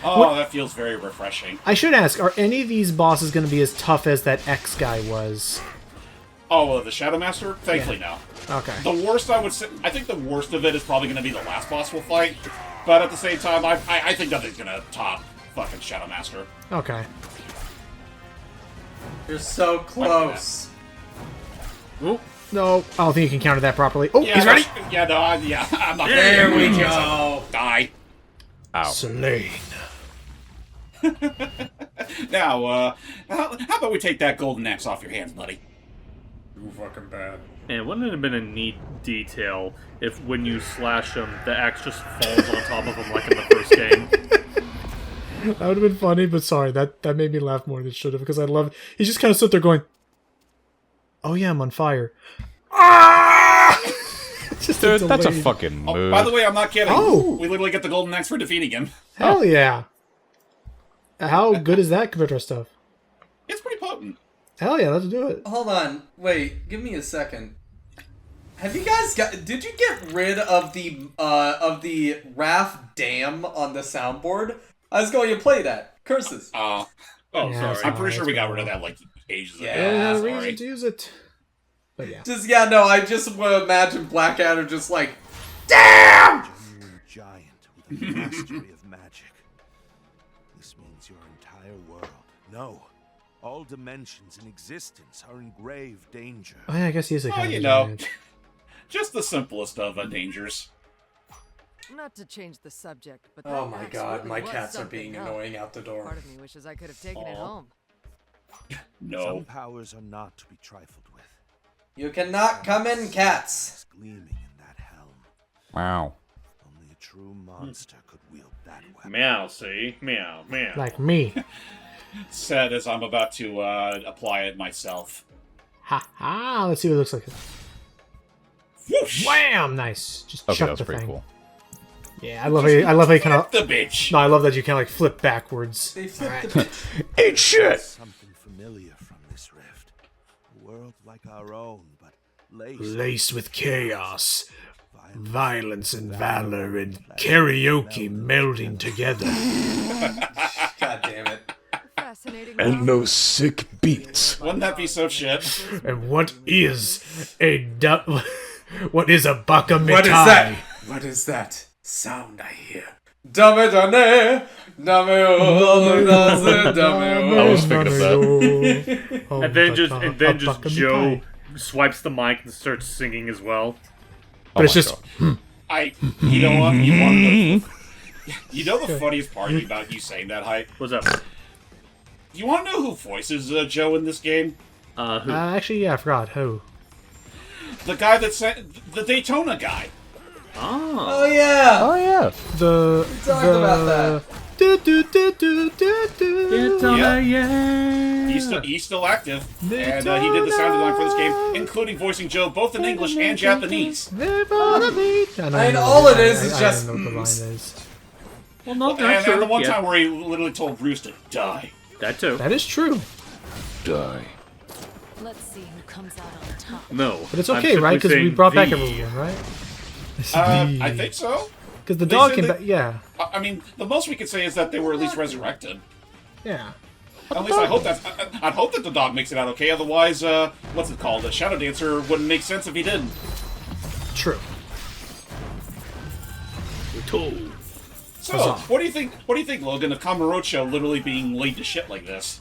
Oh, that feels very refreshing. I should ask, are any of these bosses going to be as tough as that X guy was? Oh, well, the Shadow Master? Thankfully, no. Okay. The worst, I would say, I think the worst of it is probably going to be the last boss we'll fight. But at the same time, I think nothing's going to top fucking Shadow Master. Okay. You're so close. Ooh. No, I don't think you can counter that properly. Oh, Yeah, he's ready? Yeah, no, I'm not There we gonna go. Die. Ow. Slain. Now, how about we take that golden axe off your hands, buddy? Too fucking bad. And wouldn't it have been a neat detail if when you slash him, the axe just falls on top of him like in the first game? That would have been funny, but sorry, that made me laugh more than it should have, because I love... He's just kind of stood there going, oh yeah, I'm on fire. Ah! Just Dude, that's a delayed- fucking Oh, move. by the way, I'm not kidding. Oh. We literally get the golden axe for defeating him. Hell yeah. How good is that compared to our stuff? It's pretty potent. Hell yeah, let's do it. Hold on. Wait, give me a second. Have you guys did you get rid of the Raph Dam on the soundboard? I was going to play that. Curses. Oh, Yeah, sorry. I'm pretty sure we got fine. rid of that, like, ages ago. I don't have a Sorry. reason to use it. But yeah. Just no, I just would imagine Blackadder just like, damn! Genuine giant with a mastery of magic. This means your entire world, no, all dimensions in existence are in grave danger. Oh yeah, I guess he is a Oh, kind you of know, giant. just the simplest of dangers. Not to change the subject, but Oh that my axe god, really my was cats are something being else. annoying out the door. Part of me wishes I could have taken it Aw. home. No. Some powers are not to be trifled with. You cannot come in, cats. It's gleaming in that helm. Wow. Only a true monster could wield that weapon. Meow, see? Meow, meow. Like me. Said as I'm about to apply it myself. Ha ha! Let's see what it looks like. Whoosh! Wham! Nice. Just Okay, chuck that's the pretty thing. cool. Yeah, I love how you kind of. The bitch. No, I love that you kind of like flip backwards. They flipped the bitch. Eat shit. Something familiar from this rift. A world like our own, but laced Laced with chaos, violence. violence and valor, and karaoke melding together. God damn it. Fascinating. And no sick beats. Wouldn't that be so shit? And what is a what is a baka mitai? What is that? What is that sound I hear? Dame dane, dame o, dame I o. was thinking of that. And then just Joe swipes the mic and starts singing as well. But it's just You know what? You want You know the funniest part about you saying that, Hype? What's up? Do you want to know who voices Joe in this game? Who? Actually, yeah, I forgot who. The guy that sent the Daytona guy. Oh yeah. Oh yeah. The Talked about that. Daytona, yeah. He's still active, and he did the sound design for this game, including voicing Joe both in English and Japanese. And all it is just- I don't know what the line is. Well, no, And the one time where he literally told Bruce to die. That too. That is true. Die. Let's see who comes out on top. No. But it's I'm okay, right? Because simply we saying brought back the. everyone, right? I think so. Because the They dog said came that- back. Yeah. I mean, the most we could say is that they were at least resurrected. Yeah. At least I hope that's. I'd hope that the dog makes it out okay. Otherwise, what's it called? A Shadow Dancer wouldn't make sense if he didn't. True. So, what do you think? What do you think, Logan, of Kamurocho literally being laid to shit like this?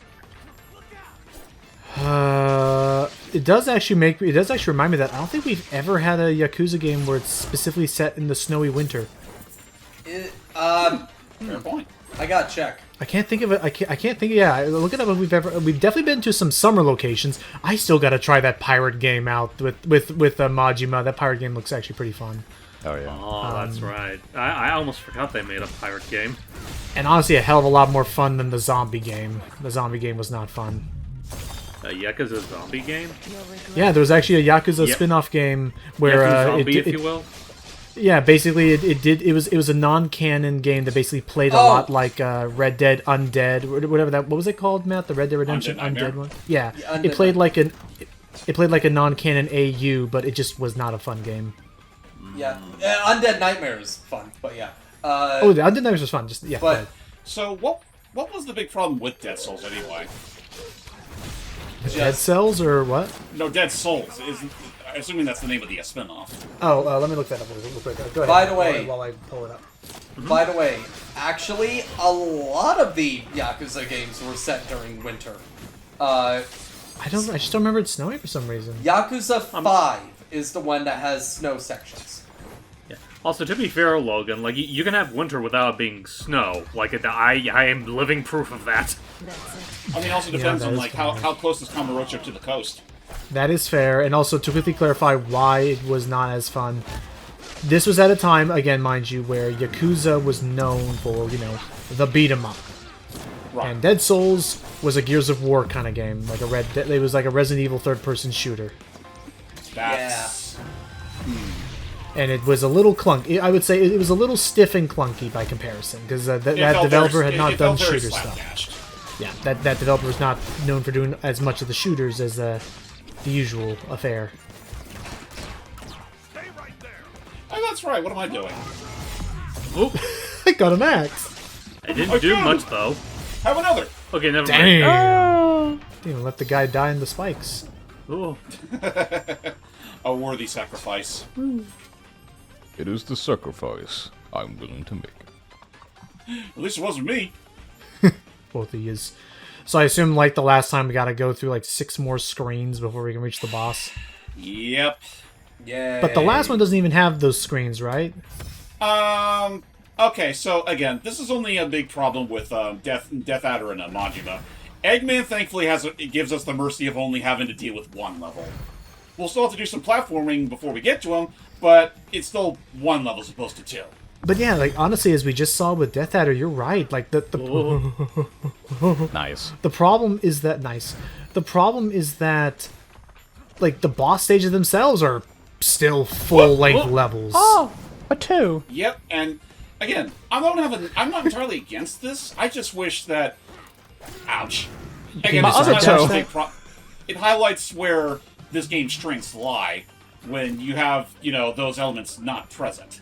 It does actually remind me that I don't think we've ever had a Yakuza game where it's specifically set in the snowy winter. Fair point. I got check. I can't think of it. I can't think. Yeah, looking up if we've definitely been to some summer locations. I still got to try that pirate game out with Majima. That pirate game looks actually pretty fun. Oh yeah. Oh, that's right. I almost forgot they made a pirate game. And honestly, a hell of a lot more fun than the zombie game. The zombie game was not fun. A Yakuza zombie game? Yeah, there was actually a Yakuza Yep. spin-off game where Yakuza zombie, it, if you will. yeah, basically it was a non-canon game that basically played a Oh. lot like Red Dead Undead, whatever that. What was it called, Matt? The Red Dead Redemption Undead Nightmare. Undead one. Yeah, Yeah, Undead it played like an it played like a non-canon AU, but it just was not a fun game. Yeah. Undead Nightmare is fun, but yeah. Oh, the Undead Nightmares was fun. Just yeah. But So, what was the big problem with Dead Souls anyway? Dead Cells or what? No, Dead Souls is. Assuming that's the name of the spinoff. Oh, let me look that up real quick. Go ahead. By the way- while I pull it up. by the way, actually, a lot of the Yakuza games were set during winter. I just don't remember it snowing for some reason. Yakuza 5 is the one that has snow sections. Yeah. Also, to be fair, Logan, like you can have winter without it being snow. Like I am living proof of that. I mean, also depends that on is like fair. how close is Kamurocho to the coast. That is fair, and also to quickly clarify why it was not as fun. This was at a time, again, mind you, where Yakuza was known for, the beat 'em up. Right. And Dead Souls was a Gears of War kind of game, like it was like a Resident Evil third-person shooter, That's. and it was a little clunky. I would say it was a little stiff and clunky by comparison, because that developer had not done shooter stuff. Yeah, that developer was not known for doing as much of the shooters as the usual affair. Oh, that's right. What am I doing? Oop, I got an axe. I didn't do Again! much though. Have another. Okay, never mind. Damn. Didn't let the guy die in the spikes. Ooh. A worthy sacrifice. It is the sacrifice I'm willing to make. At least it wasn't me. Both of yous. So I assume, like the last time, we gotta go through like 6 more screens before we can reach the boss. Yep. Yeah. But the last one doesn't even have those screens, right? Okay, so again, this is only a big problem with Death Adder and Majima. Eggman thankfully gives us the mercy of only having to deal with one level. We'll still have to do some platforming before we get to him, but it's still one level as opposed to 2. But yeah, like honestly, as we just saw with Death Adder, you're right. Like the Nice. the problem is that The problem is that like the boss stages themselves are still full length levels. A 2. Yep, and again, I'm not entirely against this. I just wish that. Ouch. Again, My other toe. It highlights where this game's strengths lie when you have, those elements not present.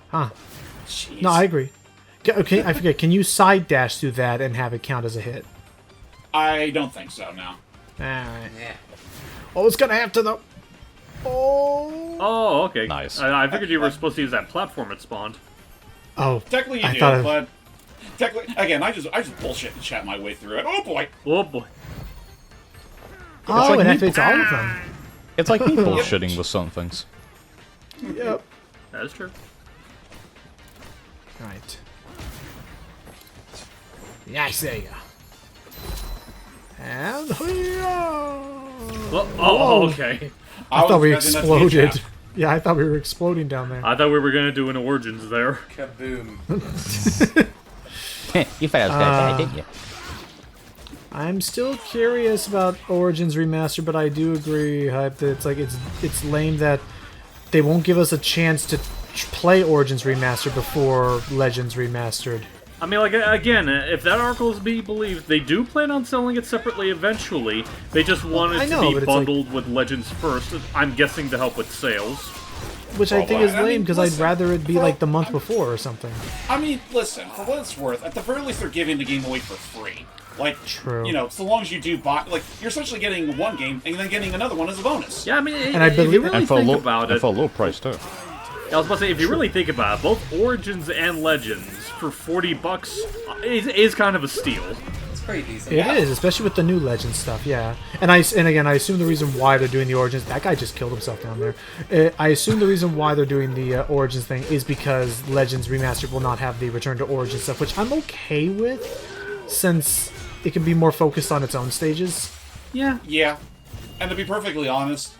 Huh. Jeez. No, I agree. Okay, I forget. Can you side dash through that and have it count as a hit? I don't think so, no. Alright. Oh, it's gonna have to though. Oh. Oh, okay. Nice. I figured you were supposed to use that platform it spawned. Oh. Technically you I do, thought but technically, again, I just bullshit and chat my way through it. Oh boy! Oh boy. Oh, like it me- activates all of them. It's like me bullshitting with some things. Yep. That is true. Right. Yeah, Sega. And Okay. I thought we expecting that to be a exploded. trap. Yeah, I thought we were exploding down there. I thought we were gonna do an Origins there. Kaboom. You thought I was gonna die, didn't you? I'm still curious about Origins Remastered, but I do agree, Hype, that it's lame that they won't give us a chance to play Origins Remastered before Legends Remastered. I mean, like, again, if that article is to be believed, they do plan on selling it separately eventually. They just want it to be bundled with Legends first, I'm guessing to help with sales. Which I think is I mean, lame, because I'd listen, rather it be like the month before or something. I mean, listen, for what it's worth, at the very least they're giving the game away for free. Like, True. you know, so long as you do buy, like, you're essentially getting one game and then getting another one as a bonus. Yeah, I mean, And I if you believe- really And for a think low, about and it... for a low price too. I was about to say, if you really think about it, both Origins and Legends for $40 is kind of a steal. It's pretty decent. It is, especially with the new Legends stuff, yeah. And again, I assume the reason why they're doing the Origins... That guy just killed himself down there. I assume the reason why they're doing the Origins thing is because Legends Remastered will not have the Return to Origins stuff, which I'm okay with, since it can be more focused on its own stages. Yeah. Yeah. And to be perfectly honest,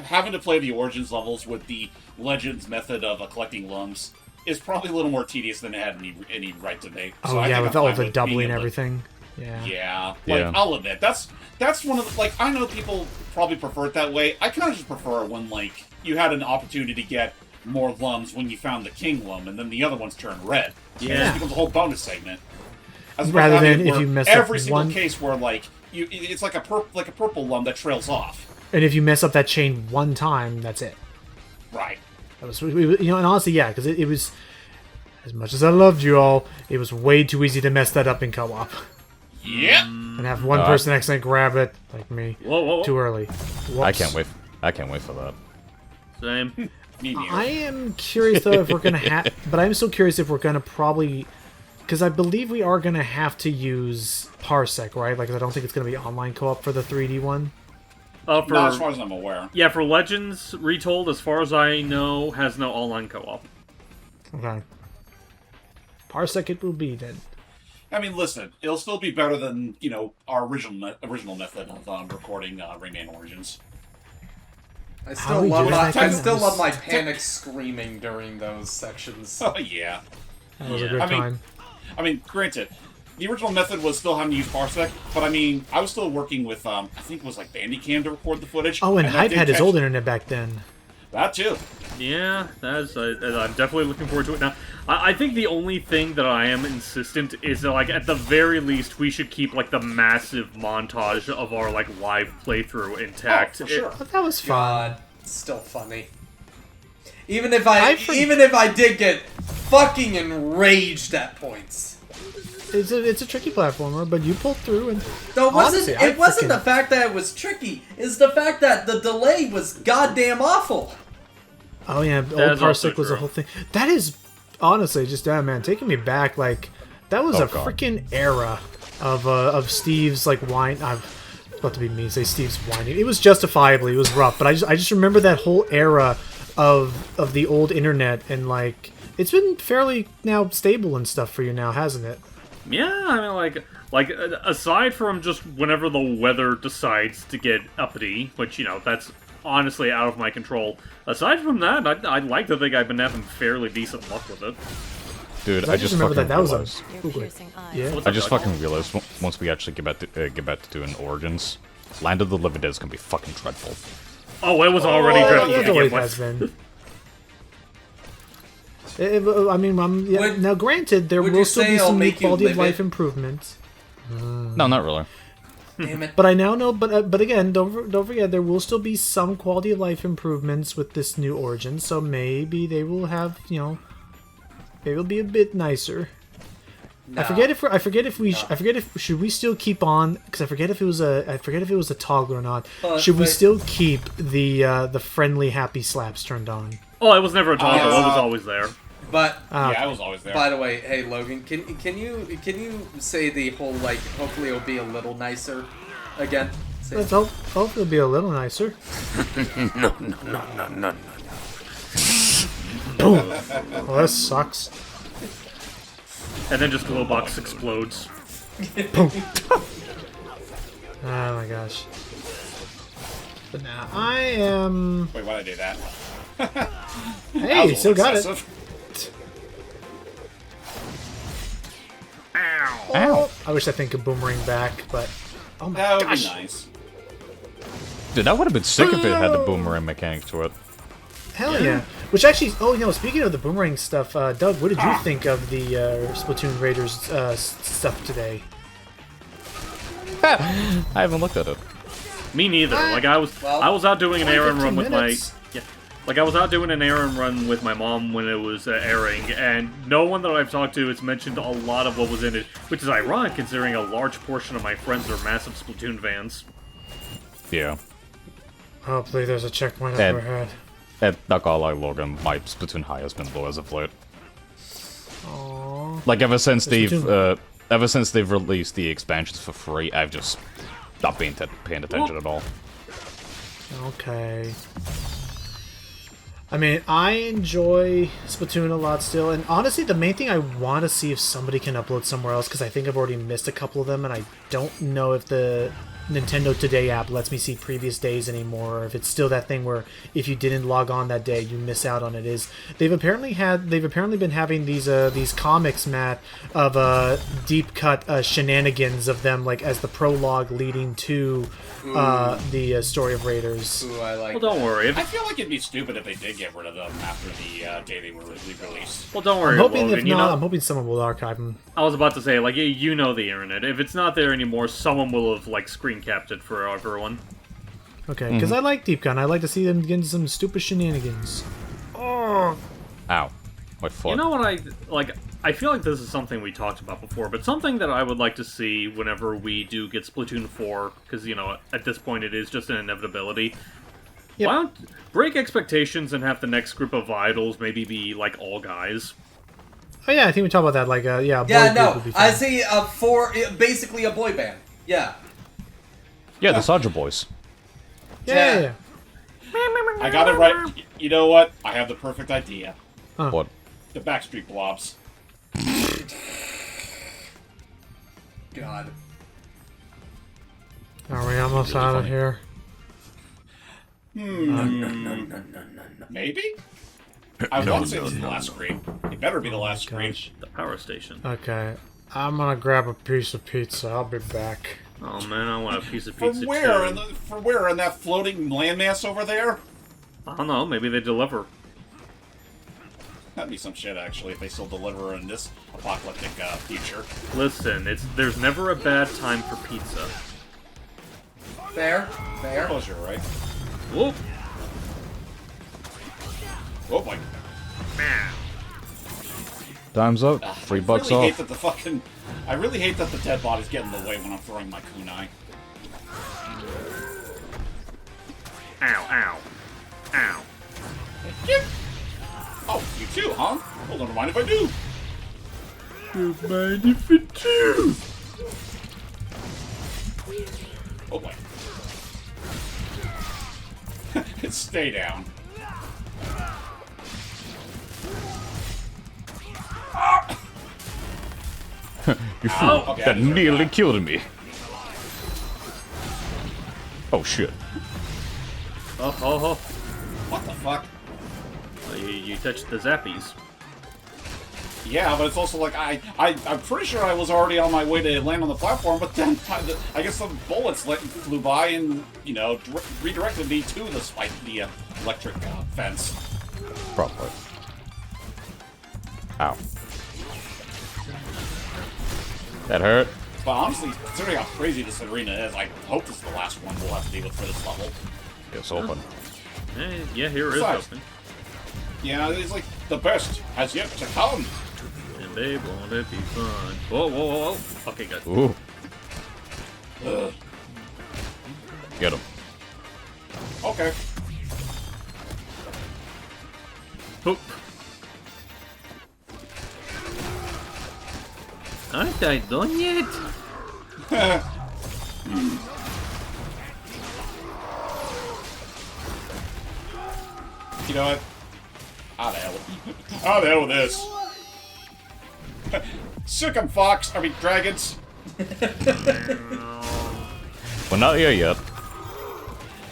having to play the Origins levels with the Legends method of collecting lumps is probably a little more tedious than it had any right to be. So I yeah, think with I'm all fine the with doubling being and able to- everything. Yeah. Yeah, like, Yeah. I'll admit, that's one of the, like, I know people probably prefer it that way. I kind of just prefer when, like, you had an opportunity to get more lums when you found the king lum, and then the other ones turn red. Yeah. It just becomes a whole bonus segment. As opposed Rather to having than it if where you mess up every single one- case where, like, it's like a purple lum that trails off. And if you mess up that chain one time, that's it. Right. That was, and honestly, yeah, because it was, as much as I loved you all, it was way too easy to mess that up in co-op. Yep. And have one person accidentally grab it, like me, Whoa. too early. Whoops. I can't wait. I can't wait for that. Same. Me neither. I am curious though if we're gonna have, but I'm still curious if we're gonna probably, because I believe we are gonna have to use Parsec, right? Like I don't think it's gonna be online co-op for the 3D one. Not as far as I'm aware. Yeah, for Legends Retold, as far as I know, has no online co-op. Okay. Parsec it will be then. I mean, listen, it'll still be better than, you know, our original method of recording Rayman Origins. I How still we love do my that? I still love my panic screaming during those sections. Oh, yeah. That was a Yeah. good I mean, time. I mean, granted, the original method was still having to use Parsec, but I mean, I was still working with, I think it was like Bandicam to record the footage. Oh, and that Hype did had his catch- old internet back then. That too. Yeah, I'm definitely looking forward to it. Now, I think the only thing that I am insistent is that, like, at the very least, we should keep, like, the massive montage of our, like, live playthrough intact. Oh, for sure. But that was fun. God, it's still funny. Even if I did get fucking enraged at points. It's a tricky platformer, but you pulled through and No, it wasn't. Honestly, It wasn't freaking- the fact that it was tricky. It's the fact that the delay was goddamn awful. oh yeah, old is also Parsec was a true. whole thing. That is honestly just man, taking me back. Like that was Oh, a God. freaking era of Steve's like whine. I'm about to be mean, say Steve's whining. It was justifiably, it was rough, but I just remember that whole era of the old internet, and like it's been fairly now stable and stuff for you now, hasn't it? Yeah, I mean, like aside from just whenever the weather decides to get uppity, which, you know, that's honestly out of my control. Aside from that, I'd like to think I've been having fairly decent luck with it. Dude, I just remember fucking that was realized. Your Ooh, good. piercing eyes. Yeah. What's I up, just Doug? fucking realized once we actually get back to doing Origins, Land of the Living Dead is gonna be fucking dreadful. Oh, it was already Oh, dreadful That's to the way begin it has with. been. I mean, yeah, Would- now granted, there would will you still say be it'll some new make you quality of live life it? improvements. No, not really. Damn it. But I now know, but again, don't forget, there will still be some quality of life improvements with this new Origin. So maybe they will have, maybe it'll be a bit nicer. No. I forget if should we still keep on, because I forget if it was a toggle or not. Should we but- still keep the friendly happy slaps turned on? Oh, it was never a toggle. It was Uh, always there. But Ah, Yeah, I was always there. by the way, hey Logan, can you say the whole like hopefully it'll be a little nicer again? Say let's hope it'll be a little nicer. No. Boom. Well, that sucks. and then just Glowbox explodes. Oh my gosh. But now I am... Wait, why'd I do that? Hey, you still got it. Ow! I wish that thing could boomerang back, but... Oh my That would gosh. be nice. Dude, that would have been sick if it had the boomerang mechanic to it. Hell yeah. Which actually... Oh, you know, speaking of the boomerang stuff, Doug, what did you think of the Splatoon Raiders stuff today? I haven't looked at it. Me neither. Like I was out doing an errand run with my Like I was out doing an errand run with my mom when it was airing, and no one that I've talked to has mentioned a lot of what was in it, which is ironic considering a large portion of my friends are massive Splatoon fans. Yeah. Hopefully there's a checkpoint up And- ahead. And not gonna lie, Logan, my Splatoon high has been low as of late. Aww. Like ever since Splatoon. they've released the expansions for free, I've just not been paying attention at all. Okay. I mean, I enjoy Splatoon a lot still, and honestly, the main thing I want to see if somebody can upload somewhere else, because I think I've already missed a couple of them, and I don't know if the Nintendo Today app lets me see previous days anymore, or if it's still that thing where if you didn't log on that day, you miss out on it. They've apparently been having these comics, Matt, of deep cut shenanigans of them, like as the prologue leading to the story of Raiders. Ooh, I like Well, don't worry. I feel like it'd be stupid if they did get rid of them after the day they were released. Well, don't worry, I'm hoping Logan. if You not, know, I'm hoping someone will archive them. I was about to say, like, you know the internet. If it's not there anymore, someone will have, like, screen capped it for everyone. Okay, because I like Deep Gun. I like to see them get into some stupid shenanigans. Oh. Ow. My foot. You know what I feel like this is something we talked about before, but something that I would like to see whenever we do get Splatoon 4, because, you know, at this point it is just an inevitability. Yep. Why don't break expectations and have the next group of idols maybe be, like, all guys? Oh yeah, I think we talked about that. Like, boy Yeah, group no, would be fun. I see basically a boy band. Yeah. Yeah, the Soldier Boys. Yeah. I got it right. You know what? I have the perfect idea. What? The Backstreet Blobs. God. Are we almost out of here? Maybe? I want to say this is the last screen. It better be the last screen. Gosh. The power station. Okay, I'm gonna grab a piece of pizza. I'll be back. Oh man, I want a piece of From pizza where? too. From where? In that floating landmass over there? I don't know, maybe they deliver. That'd be some shit, actually, if they still deliver in this apocalyptic future. Listen, there's never a bad time for pizza. Fair. I Fair. suppose you're right. Whoop! Oh boy. Time's up. $3 I really off. hate that I really hate that the dead bodies get in the way when I'm throwing my kunai. Ow, ow. Ow. Oh, you too, huh? Well, never mind if I do. Don't mind if I do. Oh boy. Stay down. You fool. Okay, I That deserve nearly that. killed me. Oh shit. Oh. What the fuck? You touched the zappies. Yeah, but it's also like I'm pretty sure I was already on my way to land on the platform, but then I guess some bullets flew by and redirected me to the electric fence. Probably. Ow. That hurt. But honestly, considering how crazy this arena is, I hope this is the last one we'll have to deal with for this level. It's open. Yeah, here it is Besides- open. Yeah, it's like the best has yet to come. And they won't it be fun. Whoa. Okay, good. Ooh. Get him. Okay. Hoop. Aren't I done yet? You know what? How the hell with this? Sick 'em, Fox. I mean, dragons. We're not here yet.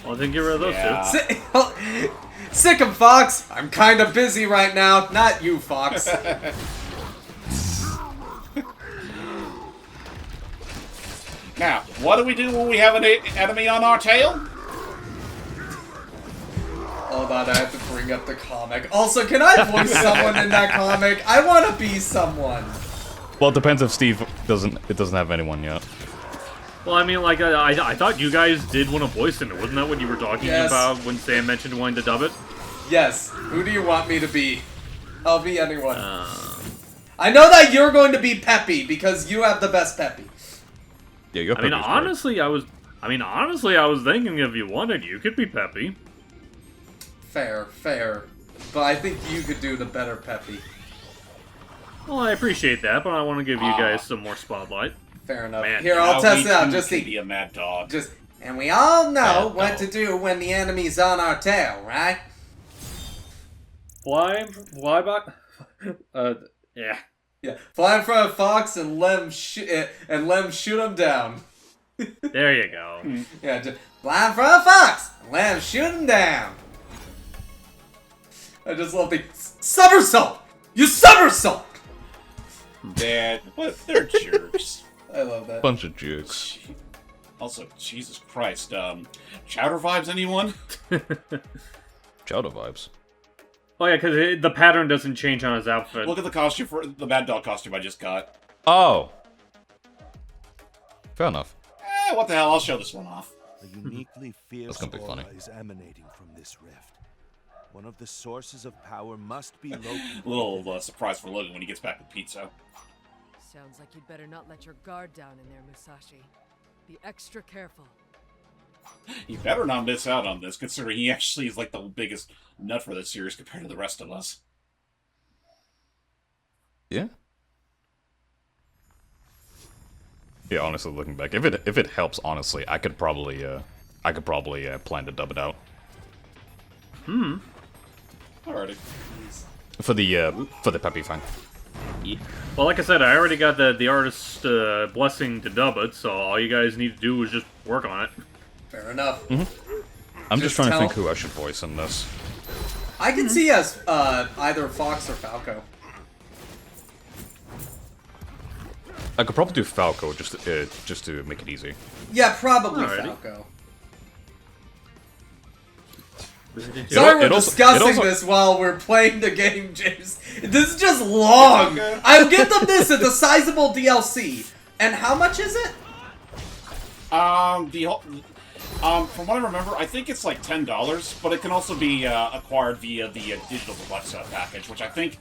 Well, then get rid of those two. Sick 'em, Fox. I'm kind of busy right now. Not you, Fox. Now, what do we do when we have an enemy on our tail? Hold on, I have to bring up the comic. Also, can I voice someone in that comic? I want to be someone. Well, it depends if Steve doesn't have anyone yet. Well, I mean, like, I thought you guys did want to voice in it. Wasn't that what you were talking about when Sam mentioned wanting to dub it? Yes. Who do you want me to be? I'll be anyone. I know that you're going to be Peppy because you have the best Peppy. Yeah, you're. I mean, honestly, I was thinking if you wanted, you could be Peppy. Fair. But I think you could do the better Peppy. Well, I appreciate that, but I want to give you guys some more spotlight. Fair enough. Man, Here, I'll test it out. Just to see. be a mad dog. And we all know Mad what dog. to do when the enemy's on our tail, right? Fly back. Yeah. Yeah. Fly in front of Fox and let him shoot him down. There you go. Yeah. Just fly in front of Fox and let him shoot him down. I just love the somersault. You somersault. Dad, what? They're jerks. I love that. Bunch of jokes. Also, Jesus Christ, chowder vibes, anyone? Chowder vibes. Oh yeah, because the pattern doesn't change on his outfit. Look at the costume for the Mad Dog costume I just got. Oh. Fair enough. What the hell? I'll show this one off. A uniquely fierce gonna be funny. aura is emanating from this rift. One of the sources of power must be located. Little surprise for Logan when he gets back with pizza. Sounds like you'd better not let your guard down in there, Musashi. Be extra careful. You better not miss out on this, considering he actually is like the biggest nut for this series compared to the rest of us. Yeah. Yeah, honestly, looking back, if it helps, honestly, I could probably plan to dub it out. Alrighty. For the Peppy fan. Well, like I said, I already got the artist's blessing to dub it, so all you guys need to do is just work on it. Fair enough. I'm just trying tell- to think who I should voice in this. I can see as either Fox or Falco. I could probably do Falco just to make it easy. Yeah, probably Alrighty. Falco. It Sorry, al- we're it also- discussing it also- this while we're playing the game, James. This is just long. I'll give them this. It's a sizable DLC. And how much is it? From what I remember, I think it's like $10, but it can also be acquired via the digital deluxe package, which I think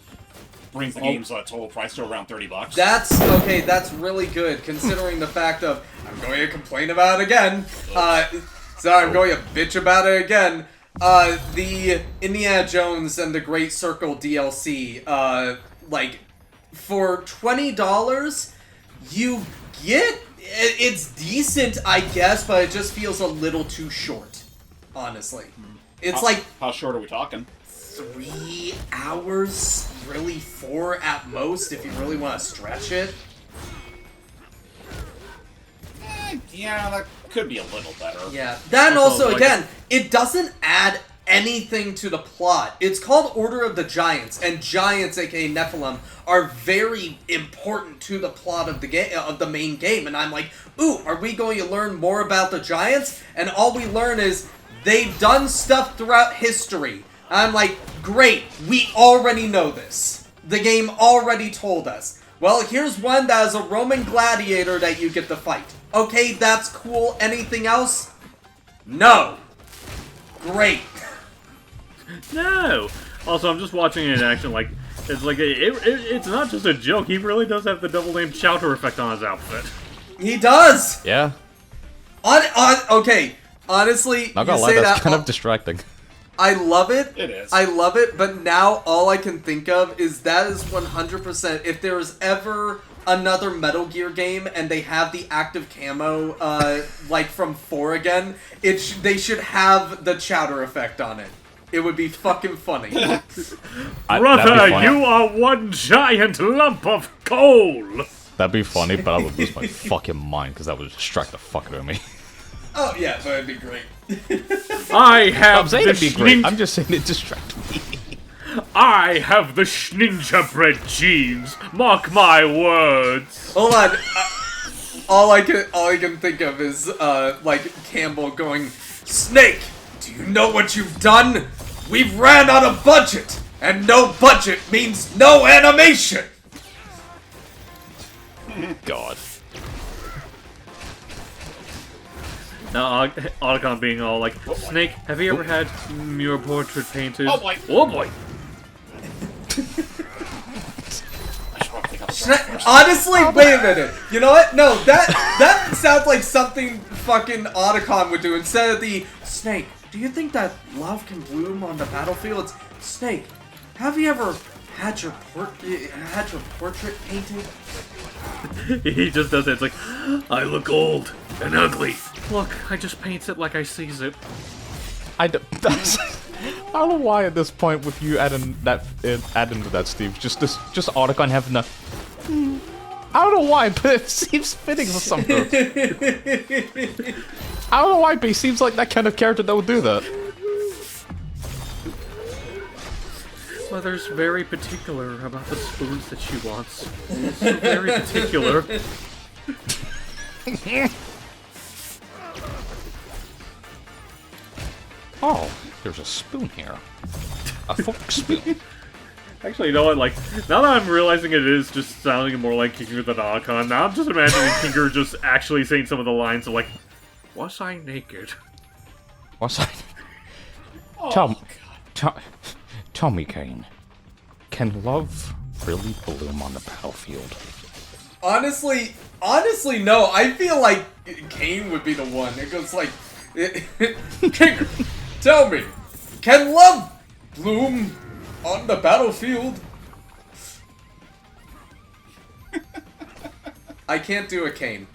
brings the game's total price to around $30. That's okay. That's really good, considering the fact of I'm going to complain about it again. Sorry, I'm going to bitch about it again. The Indiana Jones and the Great Circle DLC, like for $20, you get it's decent, I guess, but it just feels a little too short. Honestly, it's like How short are we talking? 3 hours, really 4 at most, if you really want to stretch it. Yeah, that could be a little better. Yeah. Then Also, also, like- again, it doesn't add anything to the plot. It's called Order of the Giants, and giants, aka Nephilim, are very important to the plot of the game, of the main game. And I'm like, ooh, are we going to learn more about the giants? And all we learn is they've done stuff throughout history. I'm like, great, we already know this. The game already told us. Well, here's one that is a Roman gladiator that you get to fight. Okay, that's cool. Anything else? No. Great. No! Also, I'm just watching it in action, like, it's like, it's not just a joke, he really does have the double-named chowder effect on his outfit. He does. Yeah. Okay. Honestly, Not you gonna lie, say that's that. kind of distracting. I love it. It is. I love it, but now all I can think of is that is 100%. If there is ever another Metal Gear game and they have the active camo, like from 4 again, they should have the chowder effect on it. It would be fucking funny. Brother, you are one giant lump of coal! That'd be funny, but I would lose my fucking mind because that would distract the fuck out of me. Oh yeah, so it'd be great. I have I'm saying the it'd be great. schnin- I'm just saying it distracts me. I have the ninja bread genes. Mark my words. Hold on. All I can think of is like Campbell going, Snake, do you know what you've done? We've ran out of budget, and no budget means no animation. God. Now, Otacon being all like, Snake, have you ever had your portrait painted? Oh boy. Oh boy. Honestly, wait a minute. You know what? No, that sounds like something fucking Otacon would do instead of the Snake. Do you think that love can bloom on the battlefield? Snake, have you ever had your portrait painted? He just does it. It's like, I look old and ugly. Look, I just paints it like I sees it. I don't know why at this point with you adding to that, Steve. Just Otacon having a. I don't know why, but it seems fitting for something. I don't know why, but he seems like that kind of character that would do that. Mother's very particular about the spoons that she wants. So very particular. Oh, there's a spoon here. A fork spoon. Actually, you know what? Like, now that I'm realizing it is just sounding more like Kinger than Otacon, now I'm just imagining Kinger just actually saying some of the lines of like, "Was I naked?" What's that? Oh, Tell me, Kane. Can love really bloom on the battlefield? Honestly, no. I feel like Kane would be the one. It goes like, King, tell me, can love bloom on the battlefield? I can't do a Kane.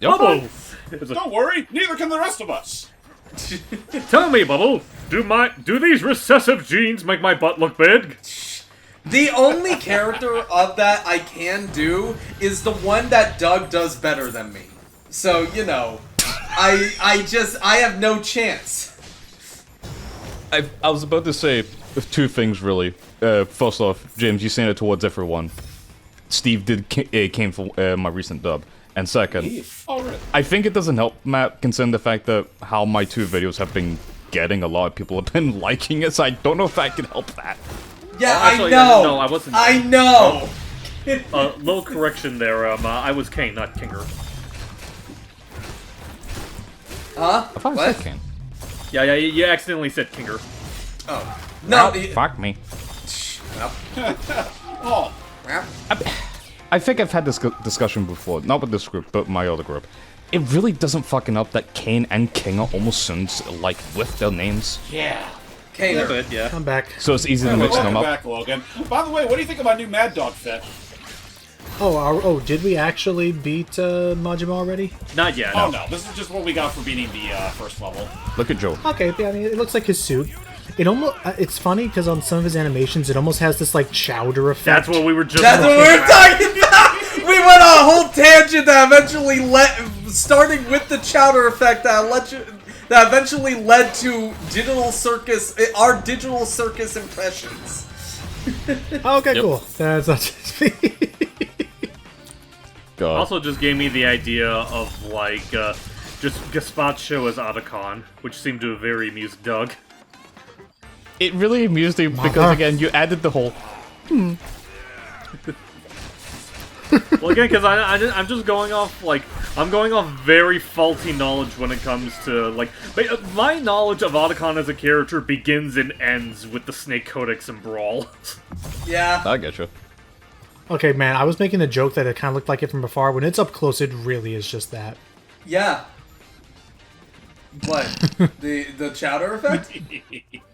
Bubble! Don't worry, neither can the rest of us. Tell me, Bubble, do these recessive genes make my butt look big? The only character of that I can do is the one that Doug does better than me. So, you know, I have no chance. I was about to say two things, really. First off, James, you saying it towards everyone. Steve came for my recent dub. And second, Oh, really? I think it doesn't help, Matt, considering the fact that how my two videos have been getting a lot of people have been liking it, so I don't know if that can help that. Yeah, Actually, I know. no, I wasn't. I know. Little correction there. I was Kane, not Kinger. Huh? I thought I What? said Kane. Yeah, you accidentally said Kinger. Oh. No. Fuck me. Oh, I think I've had this discussion before, not with this group, but my other group. It really doesn't fucking up that Kane and King are almost sounds like with their names. yeah. Kane. Yeah. I'm back. So it's easy to mix Welcome them up. back, Logan. By the way, what do you think of my new Mad Dog fit? Did we actually beat Majima already? Not yet. Oh no, this is just what we got for beating the first level. Look at Joe. Okay, yeah, I mean, it looks like his suit. It almost, it's funny because on some of his animations, it almost has this like chowder effect. That's what we were just. That's what we were talking about. We went on a whole tangent that eventually starting with the chowder effect that eventually led to our digital circus impressions. Okay, Yep. cool. That's not just me. God. Also, just gave me the idea of like just Gazpacho as Otacon, which seemed to have very amused Doug. It really amused me because, again, you added the whole... Well, again, because I'm just going off, like, I'm going off very faulty knowledge when it comes to, like, my knowledge of Otacon as a character begins and ends with the Snake Codex and Brawl. Yeah. I get you. Okay, man, I was making a joke that it kind of looked like it from afar. When it's up close, it really is just that. Yeah. What? the chowder effect?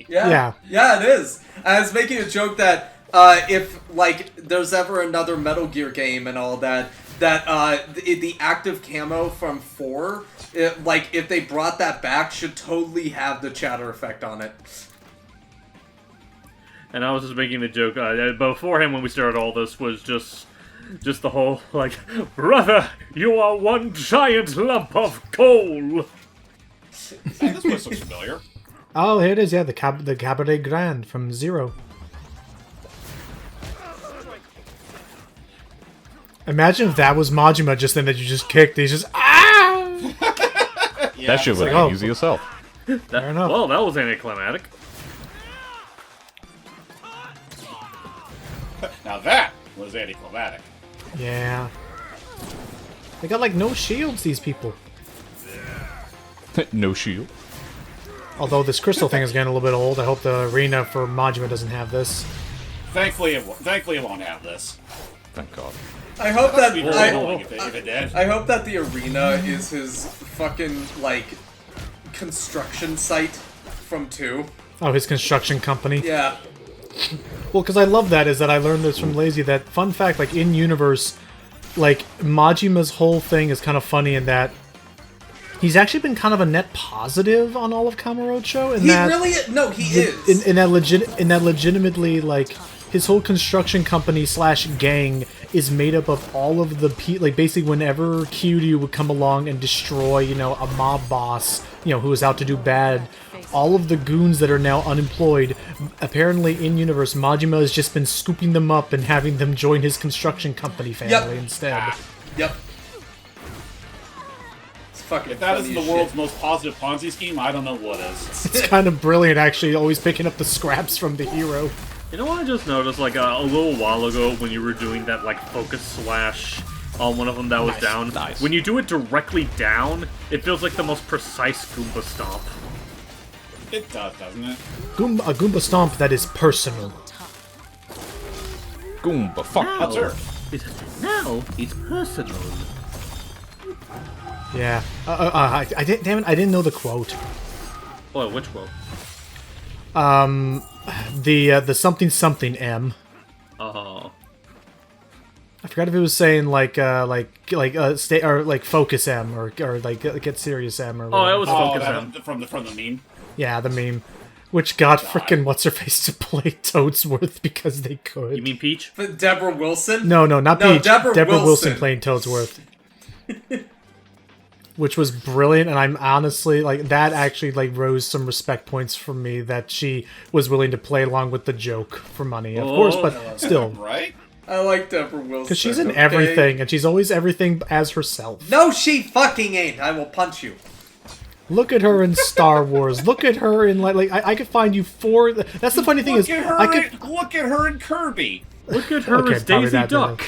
Yeah. Yeah, it is. I was making a joke that if like there's ever another Metal Gear game and all that, the active camo from 4, like if they brought that back, should totally have the chowder effect on it. And I was just making the joke beforehand when we started all this was just the whole like, brother, you are one giant lump of coal. Hey, this place looks familiar. Oh, here it is. Yeah, the Cabaret Grand from Zero. Imagine if that was Majima just then that you just kicked. He's just That shit would have been easy yourself. Fair enough. Well, that was anticlimactic. Now that was anticlimactic. Yeah. They got like no shields. These people. No shield. Although this crystal thing is getting a little bit old, I hope the arena for Majima doesn't have this. Thankfully, it won't have this. Thank God. I hope that It'd be very annoying if it did. I hope that the arena is his fucking like construction site from 2. Oh, his construction company. Yeah. Well, because I love that is that I learned this from Lazy. That fun fact, like in universe, like Majima's whole thing is kind of funny in that he's actually been kind of a net positive on all of Kamurocho. He really is. No, he is. In that legitimately, like, his whole construction company / gang is made up of all of the like basically whenever Kiryu would come along and destroy, you know, a mob boss, you know, who was out to do bad, all of the goons that are now unemployed, apparently in universe, Majima has just been scooping them up and having them join his construction company family instead. Yep. It's fucking If that funny isn't the as world's shit. most positive Ponzi scheme, I don't know what is. It's kind of brilliant, actually, always picking up the scraps from the hero. You know what I just noticed, like, a little while ago when you were doing that, like, focus slash on one of them that was down? Nice. When you do it directly down, it feels like the most precise Goomba stomp. It does, doesn't it? A Goomba Stomp that is personal. Goomba, fuck. That's her. Now, it's personal. Yeah. I didn't. Damn it! I didn't know the quote. Oh, which quote? The something M. Oh. I forgot if it was saying like stay or like focus M or like get serious M or. Oh, whatever. it was Oh, focus that, M. from the meme. Yeah, the meme, which got frickin' what's her face to play Toadsworth because they could. You mean Peach? But Deborah Wilson? No, not No, Peach. Deborah Wilson Wilson. playing Toadsworth. Which was brilliant, and I'm honestly like that. Actually, like rose some respect points for me that she was willing to play along with the joke for money, of course, but still, Right? I like Deborah Wilson. because she's in okay? everything, and she's always everything as herself. No, she fucking ain't. I will punch you. Look at her in Star Wars. Look at her in like I could find you 4. That's the funny thing Look is at her! I could Look at her in Kirby. Look at her Okay, as probably Daisy that, Duck.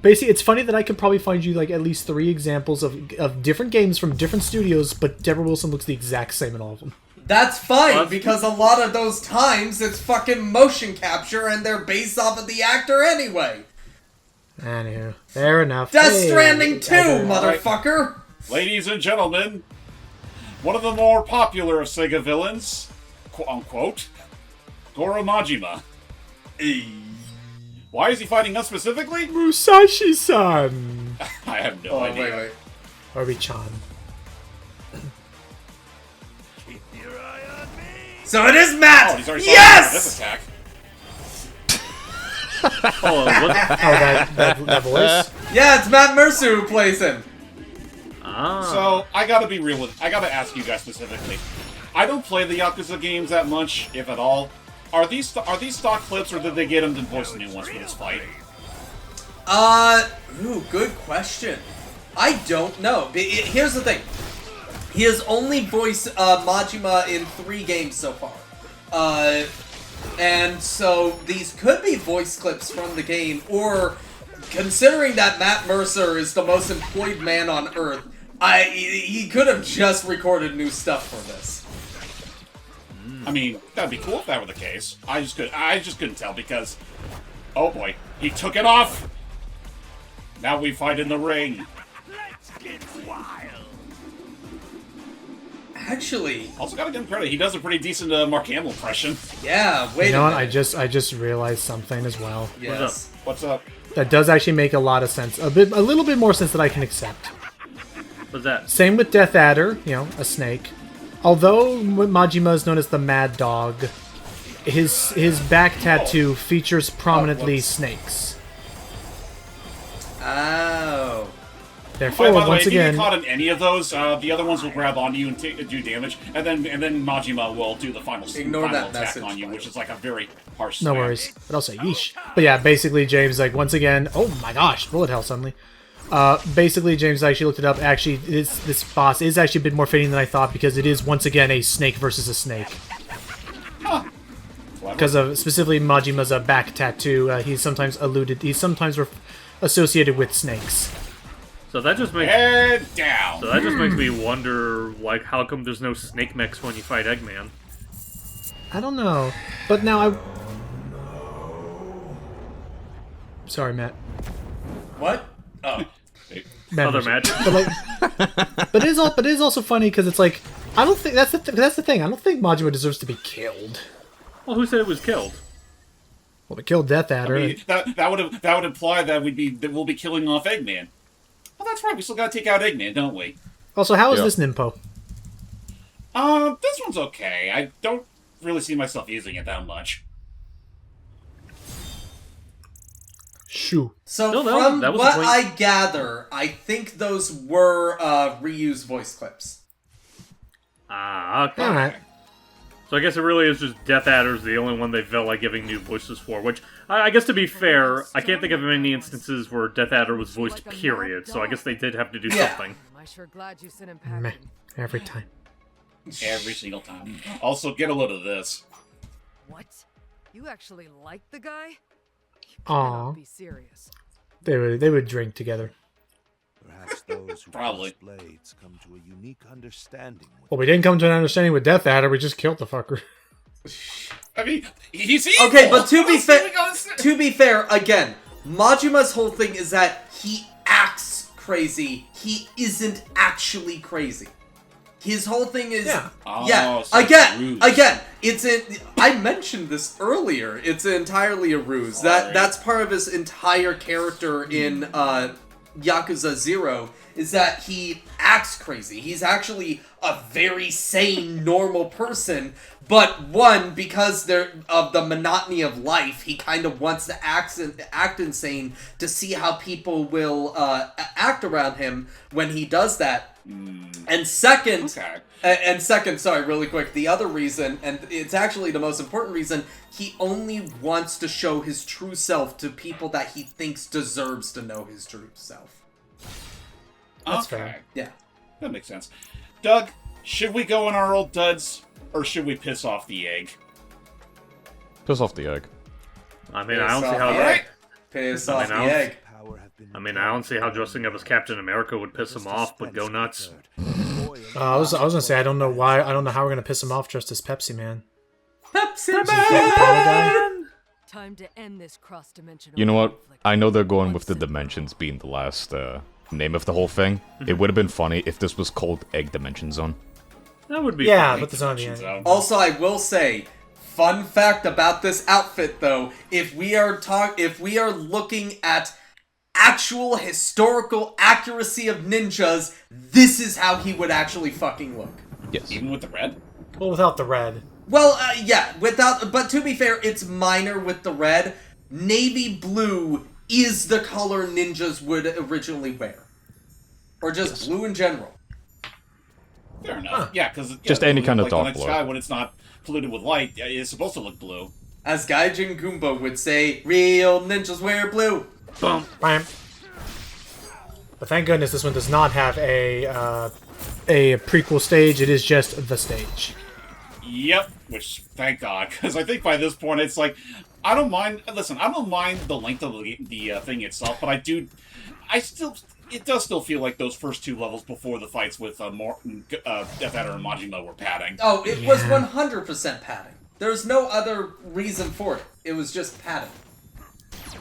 basically, it's funny that I could probably find you like at least 3 examples of different games from different studios, but Deborah Wilson looks the exact same in all of them. That's fine, Well, because a lot of those times it's fucking motion capture and they're based off of the actor anyway. Anywho, fair enough. Death Hey, Stranding 2, other- motherfucker! Ladies and gentlemen, one of the more popular of SEGA villains, quote unquote, Goro Majima. Why is he fighting us specifically? Musashi-san! I have no Oh, idea. wait. Obi-chan. So it is Matt! Oh, he's already Yes! this attack. Oh, what? Oh, that voice? Yeah, it's Matt Mercer who plays him. Ah. So I gotta be real with. I gotta ask you guys specifically. I don't play the Yakuza games that much, if at all. Are these stock clips, or did they get him to voice new ones for this fight? Good question. I don't know. Here's the thing. He has only voiced Majima in 3 games so far. And so these could be voice clips from the game, or considering that Matt Mercer is the most employed man on Earth, he could have just recorded new stuff for this. I mean, that'd be cool if that were the case. I just couldn't tell because, oh boy, he took it off. Now we fight in the ring. Actually, Also, gotta give him credit. He does a pretty decent Mark Hamill impression. yeah. Wait You know a what? I minute. just realized something as well. Yes. What's up? That does actually make a lot of sense. A little bit more sense that I can accept. What's that? Same with Death Adder, you know, a snake. Although Majima is known as the Mad Dog, his back tattoo features prominently whoops. snakes. Oh. Therefore, By the way, once if you again, get caught in any of those, the other ones will grab onto you and do damage, and then Majima will do the final Ignore that attack message, on you, by which the is like a very harsh. no smack. worries. But also, yeesh. But yeah, basically, James, like, once again, oh my gosh, bullet hell suddenly. Basically, James actually looked it up. Actually, this boss is actually a bit more fitting than I thought because it is, once again, a snake versus a snake. Because of specifically Majima's back tattoo, he's sometimes associated with snakes. So that just makes Head down. so that just makes me wonder, like, how come there's no snake mechs when you fight Eggman? I don't know, but now sorry, Matt. What? Oh. Other match. But like, but it is also funny because it's like I don't think that's the thing. I don't think Majima deserves to be killed. Well, who said it was killed? Well, they killed Death Adder. I mean, that would imply that we'll be killing off Eggman. Well, that's right. We still gotta take out Eggman, don't we? Also, how is Yeah. this Nimpo? This one's okay. I don't really see myself using it that much. Shoo. So No, from that was what a point. I gather, I think those were reused voice clips. Ah, okay. All right. So I guess it really is just Death Adder's the only one they felt like giving new voices for, which, I guess to be fair, I can't think of many instances where Death Adder was voiced, period, so I guess they did have to do Yeah. something. Am I sure glad you sent him Meh. packing? Every time. Every single time. Also, get a load of this. What? You actually like the guy? You Aw. cannot be serious. They would drink together. Perhaps those who Probably. use blades come to a unique understanding with Well, we didn't come to an understanding with Death Adder. We just killed the fucker. I mean, he's evil. Okay, but to What be else are we fair, gonna say? to be fair, again, Majima's whole thing is that he acts crazy. He isn't actually crazy. His whole thing is Yeah. Oh, so it's a ruse. again, it's I mentioned this earlier. It's entirely a ruse. Sorry. That's part of his entire character in Yakuza 0 is that he acts crazy. He's actually a very sane, normal person, but one, because of the monotony of life, he kind of wants to act insane to see how people will act around him when he does that. And second, sorry, really quick, the other reason, and it's actually the most important reason, he only wants to show his true self to people that he thinks deserves to know his true self. That's Okay. fair. Yeah. That makes sense. Doug, should we go in our old duds, or should we piss off the egg? Piss off the egg. I mean, I don't see how Alright. Piss I off mean, the I don't- egg. power have been I mean, I don't see how dressing up as Captain America would piss him off, but go nuts. I was gonna say I don't know why. I don't know how we're gonna piss him off dressed as Pepsi Man. Pepsi Is that Apollo guy? Time to end this cross-dimensional You know what? conflict. I know they're going with the Once and for dimensions being the last name of the whole thing. It would have been funny if this was called Egg Dimension Zone. That would be Yeah, funny. but there's on the end. So, Also, I will say, fun fact about this outfit, though, if we are looking at actual historical accuracy of ninjas, this is how he would actually fucking look. Yes. even with the red? Well, without the red. Well, yeah, but to be fair, it's minor with the red. Navy blue is the color ninjas would originally wear. Or just blue in general. Fair enough. Yeah, because Just any kind of the dark night blue. sky, when it's not polluted with light, it's supposed to look blue. As Gaijin Goomba would say, real ninjas wear blue. Bump. Bam. But thank goodness this one does not have a prequel stage. It is just the stage. Yep, which thank God, because I think by this point it's like I don't mind. Listen, I don't mind the length of the thing itself, but it does still feel like those first two levels before the fights with Death Adder and Majima were padding. Oh, it was 100% padding. There's no other reason for it. It was just padding.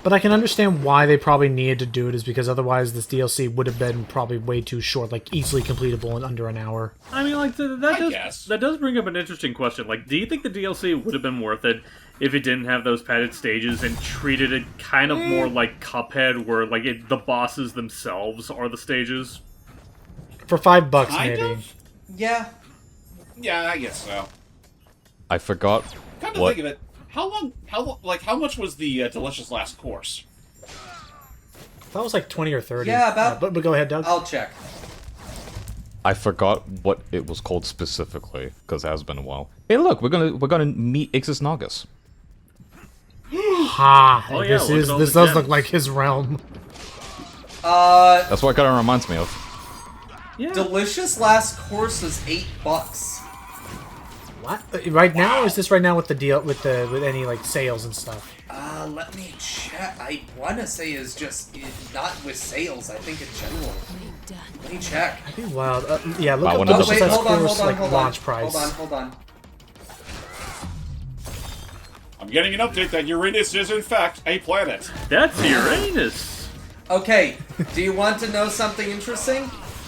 But I can understand why they probably needed to do it, is because otherwise this DLC would have been probably way too short, like easily completable in under an hour. I mean, like, guess. that does bring up an interesting question. Like, do you think the DLC would have been worth it if it didn't have those padded stages and treated it kind of more like Cuphead, where, like, the bosses themselves are the stages? For $5, Kind maybe. Yeah. Yeah, I guess so. I forgot Come to what think of it, How long? How much was the delicious last course? That was like 20 or 30. Yeah, about- but go ahead, Doug. I'll check. I forgot what it was called specifically because it has been a while. Hey, look, we're gonna meet Ixis Nagas. Ha! Oh, yeah, this look at all this the does gems. look like his realm. That's what it kind of reminds me of. Yeah. Delicious last course was $8. What? Right now, or is this right now with the deal with any like sales and stuff? Let me check. I want to say is just not with sales. I think in general. Let me check. That'd be wild. Yeah, look I up wanna the double Wait, check. hold on, course, hold on, like hold launch on. price. Hold on. I'm getting an update that Uranus is in fact a planet. That's Uranus. Okay, do you want to know something interesting?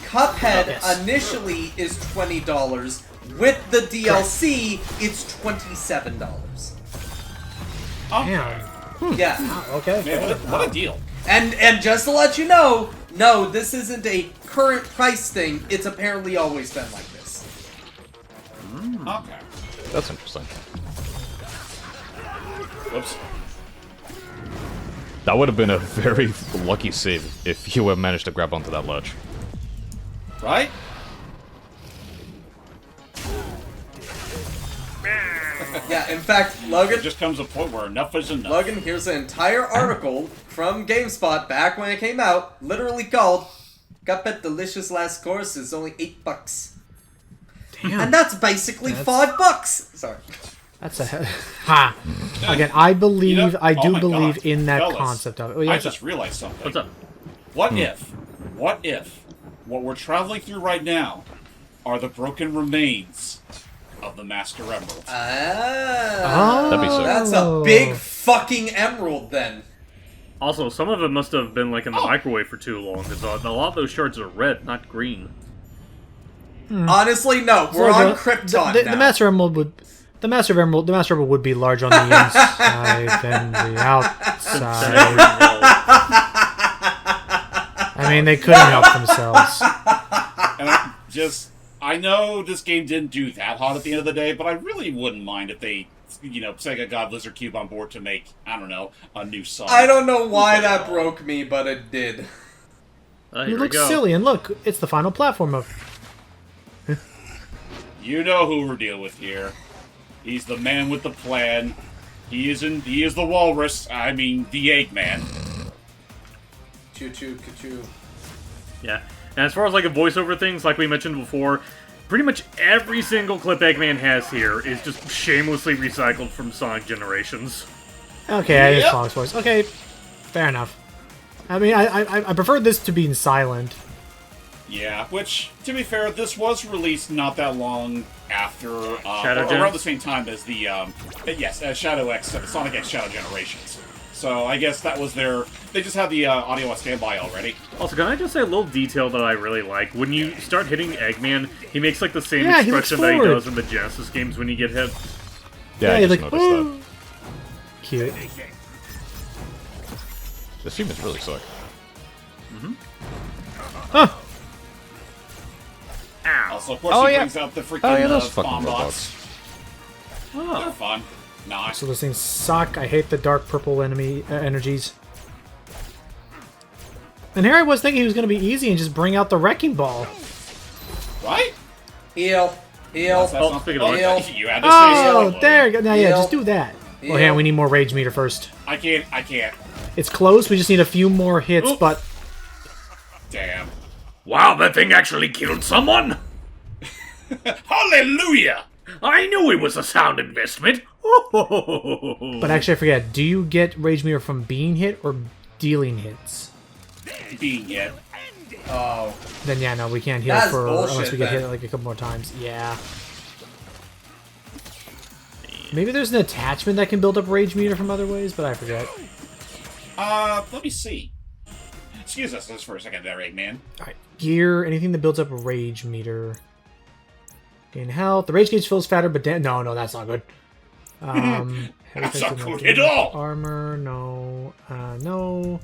Cuphead Yes. initially is $20. With the DLC, it's $27. Damn. Yeah. Okay. Man, what a deal. And just to let you know, no, this isn't a current price thing. It's apparently always been like this. Okay. That's interesting. Whoops. That would have been a very lucky save if you had managed to grab onto that ledge. Right? Yeah, in fact, Logan, There just comes a point where enough is enough. Logan, here's an entire article from GameSpot back when it came out, literally called Cuphead Delicious Last Course is only $8. Damn. And that's basically $5. Sorry. That's a ha. Again, I believe, You know- I oh do my believe God. in that Fellas, concept of it. Oh, yeah, I what's just up? realized something. What's up? What if what we're traveling through right now are the broken remains of the Master Emerald? That'd be sick. That's a big fucking emerald then. Also, some of it must have been like in the microwave for too long, because a lot of those shards are red, not green. Honestly, no. We're on Krypton the now. Master Emerald would. The Master Emerald would be large on the inside than the outside. I mean, they couldn't help themselves. And I know this game didn't do that hot at the end of the day, but I really wouldn't mind if they, Sega got Lizard Cube on board to make, I don't know, a new song. I don't know why that broke me, but it did. Here You we look go. silly, and look, it's the final platform of. You know who we're dealing with here. He's the man with the plan. He is the walrus. I mean, the Eggman. Choo choo choo. Yeah. And as far as like the voiceover things, like we mentioned before, pretty much every single clip Eggman has here is just shamelessly recycled from Sonic Generations. Okay, I Yep. just Fox voice. Okay, fair enough. I mean, I prefer this to being silent. Yeah, which, to be fair, this was released not that long after, Shadow or around Gens? the same time as the, Shadow X, Sonic X Shadow Generations. So I guess that was they just had the audio on standby already. Also, can I just say a little detail that I really like? When you start hitting Eggman, he makes like the same Yeah, he looks expression that he forward. does in the Genesis games when you get hit. Yeah, I he's just like, noticed "Ooh." that. Cute. This team is really sick. Huh. Ow! Also, of course, Oh, he yeah. brings out the freaking Oh, yeah, those fucking bomb robots. They're Oh. fun. Nice. So those things suck. I hate the dark purple enemy energies. And here I was thinking he was going to be easy and just bring out the wrecking ball. Right? Heal. That's Oh, not- speaking of which- you had to say Oh, so. there you go. Now, yeah, Heal. just do that. Oh, Heal. yeah, we need more rage meter first. I can't. It's close. We just need a few more hits, Oop. but Damn. Wow, that thing actually killed someone! Hallelujah! I knew it was a sound investment! but actually I forget. Do you get rage meter from being hit or dealing hits? Being hit. Oh. Then yeah, no, we can't heal That's for unless bullshit, we get hit then. like a couple more times. Yeah. Maybe there's an attachment that can build up rage meter from other ways, but I forget. Let me see. Excuse us just for a second there, Eggman. Alright, gear, anything that builds up rage meter. Gain health. The rage gauge feels fatter, but no, that's not good. Heavy That's effect not of good at all. Armor, no. No.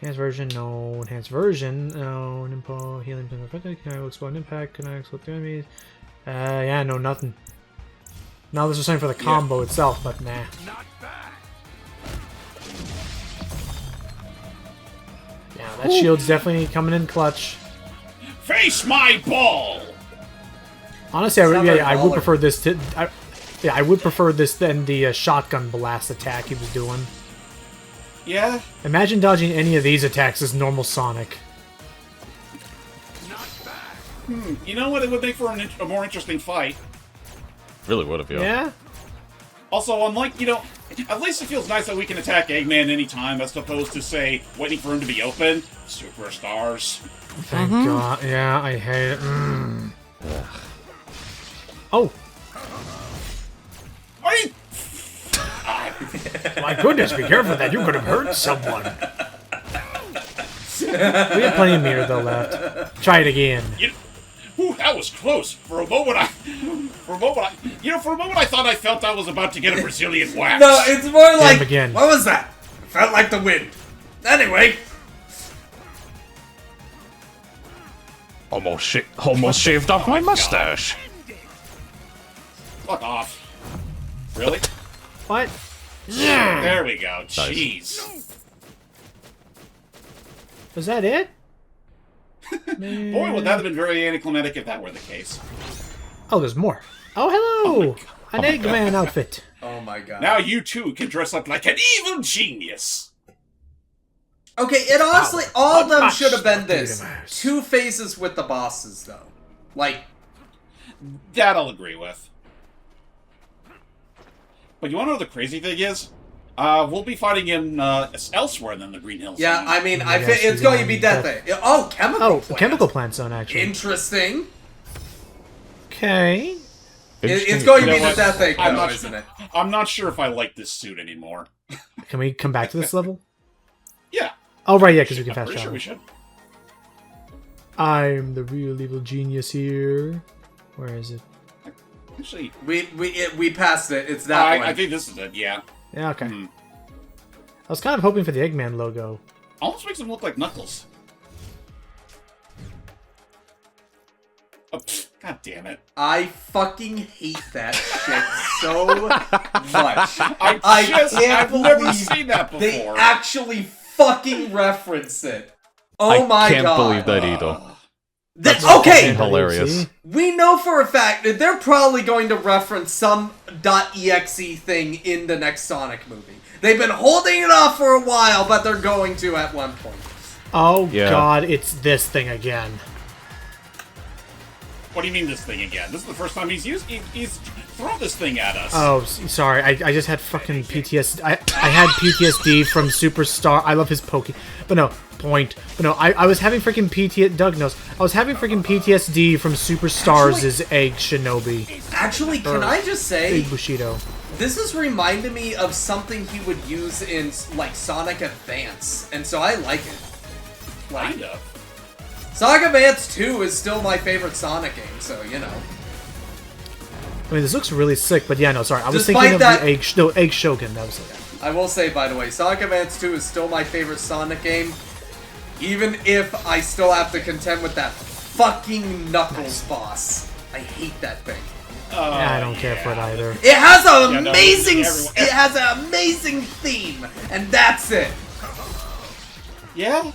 Enhanced version, no. Enhanced version, no. Nimpo, healing, can I explode impact, connects with enemies. Yeah, no, nothing. Now this is something for the combo itself, but nah. Yeah, that shield's definitely coming in clutch. Face my ball! Honestly, It's not very I would baller. prefer this to. I would prefer this than the shotgun blast attack he was doing. Yeah? Imagine dodging any of these attacks as normal Sonic. You know what? It would make for a more interesting fight. Really would have, Yeah? Also, unlike, at least it feels nice that we can attack Eggman anytime as opposed to, say, waiting for him to be open. Superstars. Thank God. Yeah, I hate it. Oh! Are you... My goodness, be careful that you could have hurt someone. We have plenty of meter though left. Try it again. Ooh, that was close. For a moment I thought I felt I was about to get a Brazilian wax. No, it's more like, again. what was that? It felt like the wind. Anyway, Almost shaved off my mustache. Fuck off. Really? What? There we go. Jeez. Was that it? Boy, would that have been very anticlimactic if that were the case. Oh, there's more. Oh, hello! An Eggman outfit. oh my god. Now you too can dress up like an evil genius. Okay, it honestly, all of them much should have been this. Universe. 2 phases with the bosses, though. Like, That I'll agree with. But you want to know what the crazy thing is? We'll be fighting him elsewhere than the Green Hills. yeah, I mean, I Yes, it's we going to are. be Death Egg. Oh, chemical Oh, plant. chemical plant zone, actually. Interesting. Okay. It's going to You be know the what? Death Egg, I'm though, not isn't it? I'm not sure if I like this suit anymore. Can we come back to this level? Yeah. Oh, right, yeah, because we can I'm fast pretty sure travel. we should. I'm the real evil genius here. Where is it? Actually, We passed it. It's that one. I think this is it, yeah. Yeah, okay. I was kind of hoping for the Eggman logo. Almost makes him look like Knuckles. Oh, God damn it. I fucking hate that shit so much. I've never believe seen that before. They actually fucking reference it. Oh my I can't god. believe that either. Okay, Hilarious. we know for a fact that they're probably going to reference some .exe thing in the next Sonic movie. They've been holding it off for a while, but they're going to at one point. Oh, Yeah. God, it's this thing again. What do you mean this thing again? This is the first time he's thrown this thing at us. Oh, sorry. I just had fucking PTSD. I had PTSD from Superstar. I love his Poke. But no, point. But no, I was having freaking PTSD. Doug knows. I was having freaking PTSD from Superstars' Egg Shinobi. Actually, can I just say, Egg Bushido. this is reminding me of something he would use in, like, Sonic Advance, and so I like it. Like, Kind of. Sonic Advance 2 is still my favorite Sonic game, so, you know. I mean, this looks really sick, but yeah, no, sorry. I was Despite thinking of that- the Egg Shogun. That was it. I will say, by the way, Sonic Advance 2 is still my favorite Sonic game, even if I still have to contend with that fucking Knuckles boss. I hate that thing. Yeah, I don't care for it either. It has an Yeah, no, amazing, everyone- it has an amazing theme, and that's it. Yeah?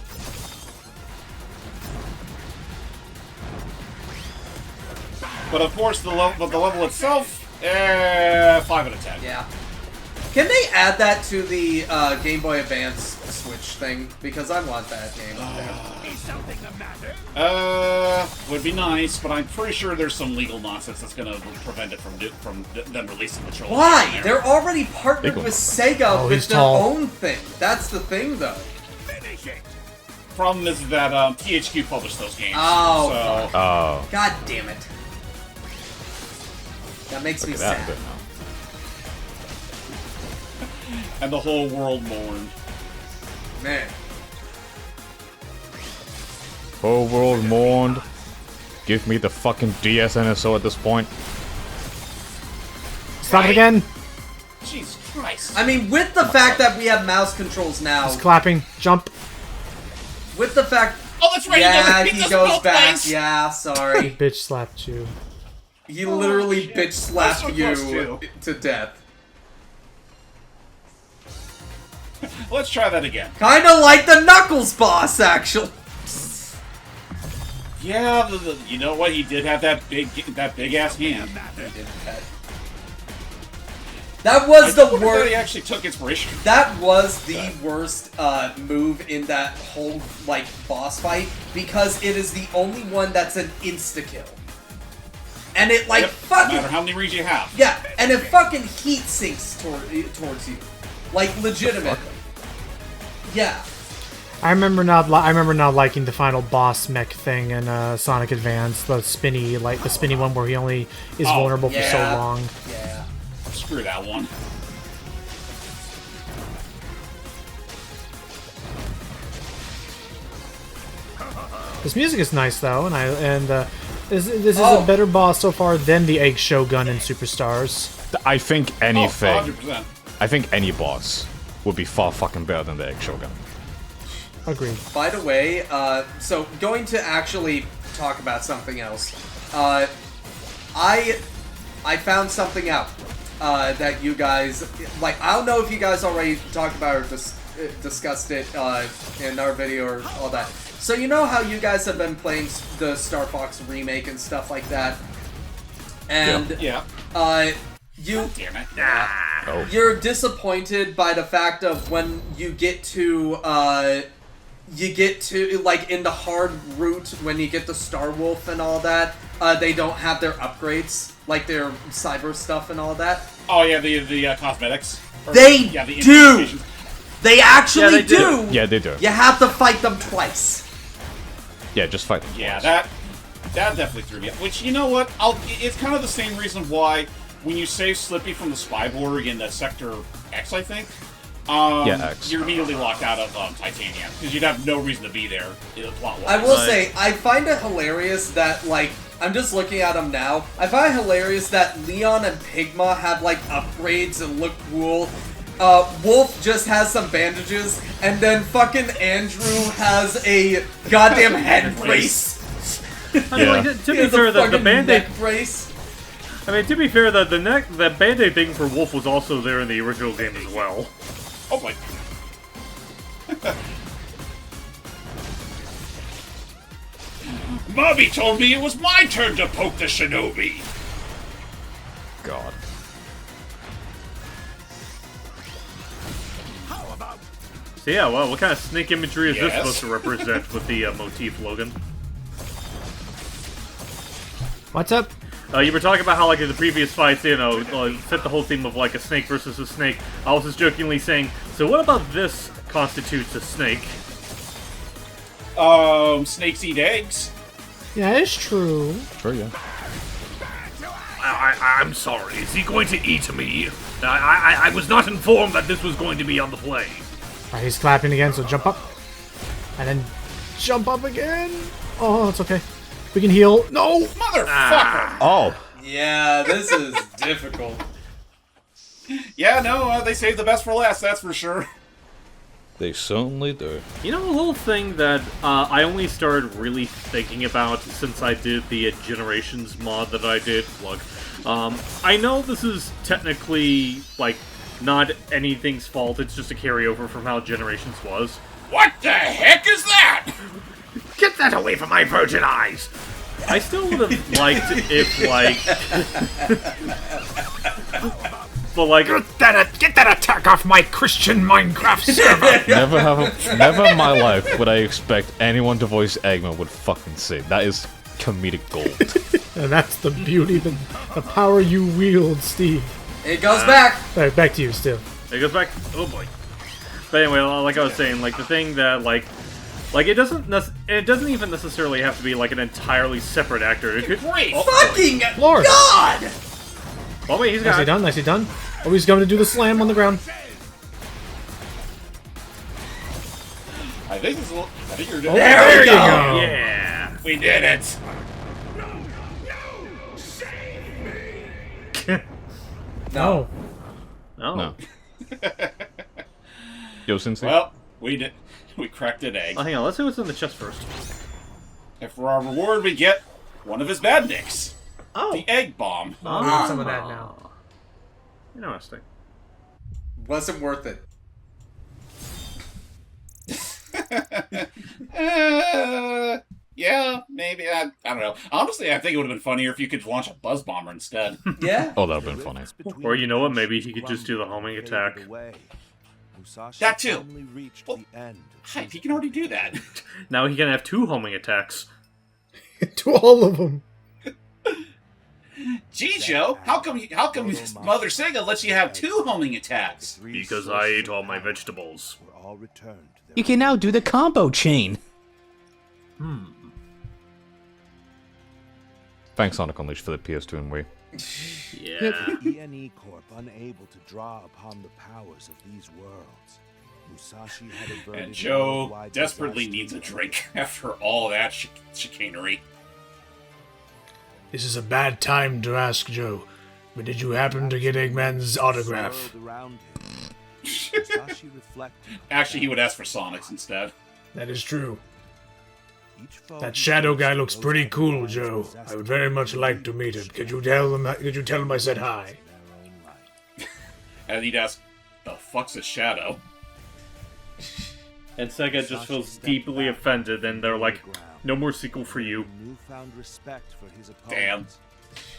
But of course, the level itself, 5 out of 10. Yeah. Can they add that to the Game Boy Advance Switch thing? Because I want that game. Would be nice, but I'm pretty sure there's some legal nonsense that's going to prevent it from them releasing the trilogy. Why? on there. They're already partnered Legal. with Sega Oh, with he's their tall. own thing. That's the thing, though. Problem is that THQ published those games. Oh, so fuck. Oh. God damn it. That makes me That sad. bit now. and the whole world mourned. Man. Whole world mourned. Give me the fucking DS NSO at this point. Stop it again. Jesus Christ. I mean, with the fact that we have mouse controls now, It's clapping. Jump. with the fact... Oh, that's right. Yeah, he he does goes both back. ways. Yeah, sorry. Bitch slapped you. He literally shit. bitch slapped That's so close, you to death. Let's try that again. Kinda like the Knuckles boss, actually. Yeah, you know what? He did have that big ass hand. That was the He worst. actually took inspiration. That was the worst move in that whole like boss fight because it is the only one that's an insta kill, and it like Yep, fucking no matter how many reads you have. yeah, and it fucking heat sinks towards you, like legitimately. Yeah. I remember not liking the final boss mech thing in Sonic Advance, the spinny one where he only is vulnerable for so yeah. long. Yeah. Screw that one. This music is nice though, and this is a better boss so far than the Egg Shogun in Superstars. I think anything. 100%. I think any boss would be far fucking better than the Egg Shogun. Agreed. By the way, so going to actually talk about something else. I found something out that you guys like. I don't know if you guys already talked about or discussed it in our video or all that. So you know how you guys have been playing the Star Fox remake and stuff like that, and Yeah. you Damn it. Oh. you're disappointed by the fact of when you get to like in the hard route when you get the Star Wolf and all that, they don't have their upgrades, like their cyber stuff and all that. Oh yeah, the cosmetics. Or, They yeah, the do. implementations. They actually Yeah, they do. Yeah, they do. You have to fight them twice. Yeah, just fight them. Yeah, twice. that definitely threw me off. Which, you know what? It's kind of the same reason why when you save Slippy from the Spyborg in Sector X, I think, X. you're immediately locked out of Titanium because you'd have no reason to be there plot-wise. I will say, I find it hilarious that, like, I'm just looking at them now. I find it hilarious that Leon and Pigma have, like, upgrades and look cool. Wolf just has some bandages, and then fucking Andrew has a goddamn head brace. I mean, like, to He be has a fair, the fucking Band-Aid... neck brace. I mean, to be fair, the Band-Aid thing for Wolf was also there in the original game as well. Oh my. Mommy told me it was my turn to poke the Shinobi. God. So yeah, well, what kind of snake imagery is this Yes. supposed to represent with the motif, Logan? What's up? You were talking about how, like, in the previous fights, you know, set the whole theme of, like, a snake versus a snake. I was just jokingly saying, so what about this constitutes a snake? Snakes eat eggs. Yeah, it's true. Sure, yeah. I'm sorry, is he going to eat me? I was not informed that this was going to be on the play. Alright, he's clapping again, so jump up. And then jump up again. Oh, it's okay. We can heal. No! Motherfucker! Oh. Yeah, this is difficult. Yeah, no, they saved the best for last, that's for sure. They certainly do. You know, a little thing that I only started really thinking about since I did the Generations mod that I did. Look, I know this is technically, like, not anything's fault, it's just a carryover from how Generations was. What the heck is that? Get that away from my virgin eyes! I still would have liked if, like... but, like... Get that attack off my Christian Minecraft server! Never in my life would I expect anyone to voice Eggman would fucking say. That is comedic gold. And that's the beauty, the power you wield, Steve. It goes back. Alright, back to you, Steve. It goes back... Oh boy. But anyway, like I was saying, like, the thing that, like, it doesn't even necessarily have to be, like, an entirely separate actor. It could... Great! Fucking Lord. God! Oh wait, he's got... Nicely done, nicely done. Oh, he's going to do the slam on the ground. I think you're doing Oh, There we go. Yeah! We did it! No. Oh. No. Yo, Sensei. Well, we did. We cracked an egg. Oh, hang on, let's see what's in the chest first. And for our reward, we get one of his badniks. Oh, The egg bomb. we need some of that now. Interesting. Wasn't worth it. Yeah, maybe. I don't know. Honestly, I think it would have been funnier if you could launch a buzz bomber instead. Yeah. Oh, that would have been funny. Or you know what? Maybe he could just do the homing attack. That too. Well, hi, he can already do that. Now he can have 2 homing attacks. To all of them. Gee, Joe, how come Mother Sega lets you have 2 homing attacks? Because I ate all my vegetables. You can now do the combo chain. Thanks, Sonic Unleashed, for the PS2 and Wii. Yeah. E Corp unable to draw upon the powers of these worlds. Musashi had averted And Joe worldwide desperately disaster needs a with drink after all that chicanery. This is a bad time to ask, Joe, but did you happen to get Eggman's autograph? swirled around him. Musashi reflected. Actually, he would ask for Sonic's instead. That is true. Each foe That shadow guy looks those pretty cool, powers Joe. possessed I would very much like to meet him. Could you tell him I said hi? in their own right. And he'd ask, the fuck's a shadow? And Sega just feels deeply offended, and they're like, no more sequel for you. Newfound respect for his Damn. opponents.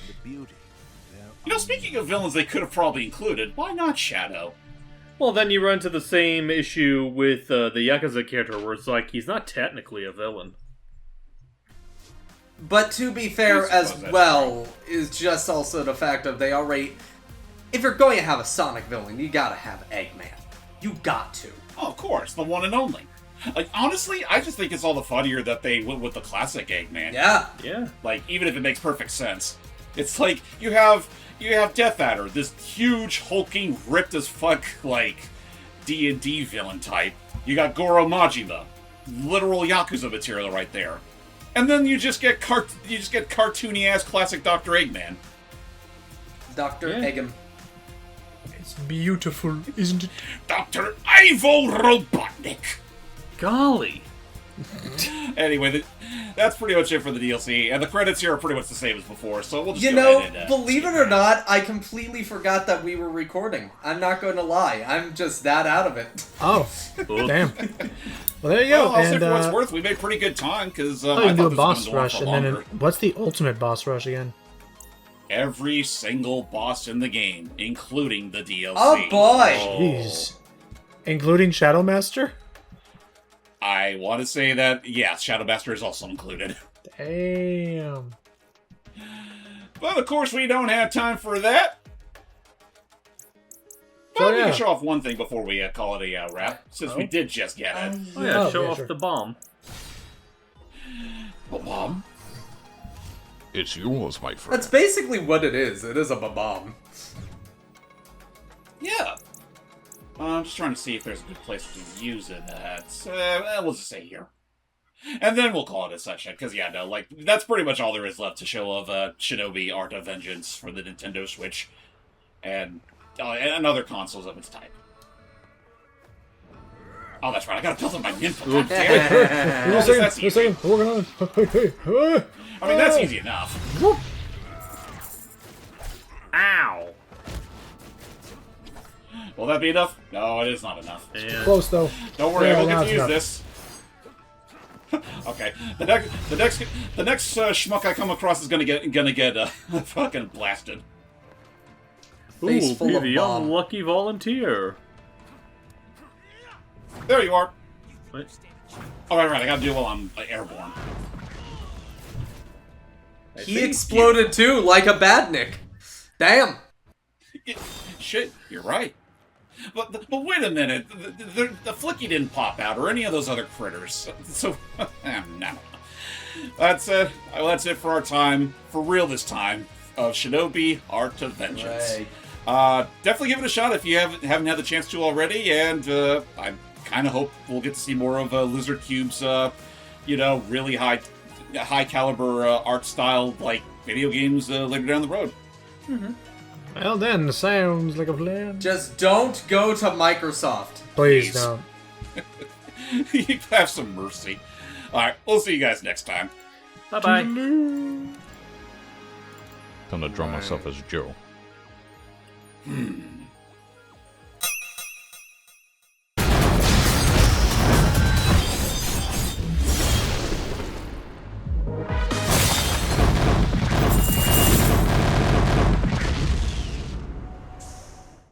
The beauty of their You know, speaking of villains they could have probably included, why not Shadow? Well, then you run to the same issue with the Yakuza character, where it's like, he's not technically a villain. But to be fair I as suppose that's well, is just also the fact of they already... If you're going to have a Sonic villain, you gotta have Eggman. You got to. Oh, of course, the one and only. Like, honestly, I just think it's all the funnier that they went with the classic Eggman. Yeah. Yeah. Like, even if it makes perfect sense. It's like, you have Death Adder, this huge, hulking, ripped as fuck, like, D&D villain type. You got Goro Majima, literal Yakuza material right there. And then you just get cartoony-ass classic Dr. Eggman. Dr. Yeah. Eggman. It's beautiful, isn't it? Dr. Ivo Robotnik! Golly. Anyway, that's pretty much it for the DLC, and the credits here are pretty much the same as before, so we'll just You go know, ahead and, believe it skip or that. not, I completely forgot that we were recording. I'm not going to lie. I'm just that out of it. Oh, Oops. damn. Well, there you go. Well, I'll say And for what it's worth, we made pretty good time, because oh, I you can thought do a this boss was going rush, to and go on then for longer. what's the ultimate boss rush again? Every single boss in the game, including the DLC. Oh boy! Jeez. Including Shadow Master? I want to say that, yeah, Shadow Master is also included. Damn. But of course, we don't have time for that. But So, we yeah. can show off one thing before we call it a wrap, since we did just get it. Oh yeah, Oh, show yeah, off sure. the bomb. Well, Mom, It's yours, my friend. That's basically what it is. It is a bomb. yeah. I'm just trying to see if there's a good place to use it at. We'll just say here. And then we'll call it a session, because, yeah, no, like, that's pretty much all there is left to show of Shinobi Art of Vengeance for the Nintendo Switch, and other consoles of its type. Oh, that's right, I gotta build up my info. God damn it. Wait a second, that's second, wait a second. We're working on it. I mean, that's easy enough. Ow! Will that be enough? No, it is not enough. Yeah. Close, though. Don't worry, Yeah, I will now get it's to use enough. this. Okay, the next schmuck I come across is gonna get fucking blasted. Face Ooh, full be of the bomb. unlucky volunteer. There you are. Wait. Oh, right, I gotta do it while I'm airborne. He exploded too, like a badnik. Damn. Shit, you're right. But wait a minute, the Flicky didn't pop out, or any of those other critters. So, no. That's it. Well, that's it for our time, for real this time, of Shinobi Art of Vengeance. Right. Definitely give it a shot if you haven't had the chance to already, and I kind of hope we'll get to see more of Lizard Cube's, really high caliber art style, like, video games later down the road. Well, then, sounds like a plan. Just don't go to Microsoft. Please Please. don't. Have some mercy. Alright, we'll see you guys next time. Bye bye. gonna draw myself as Joe.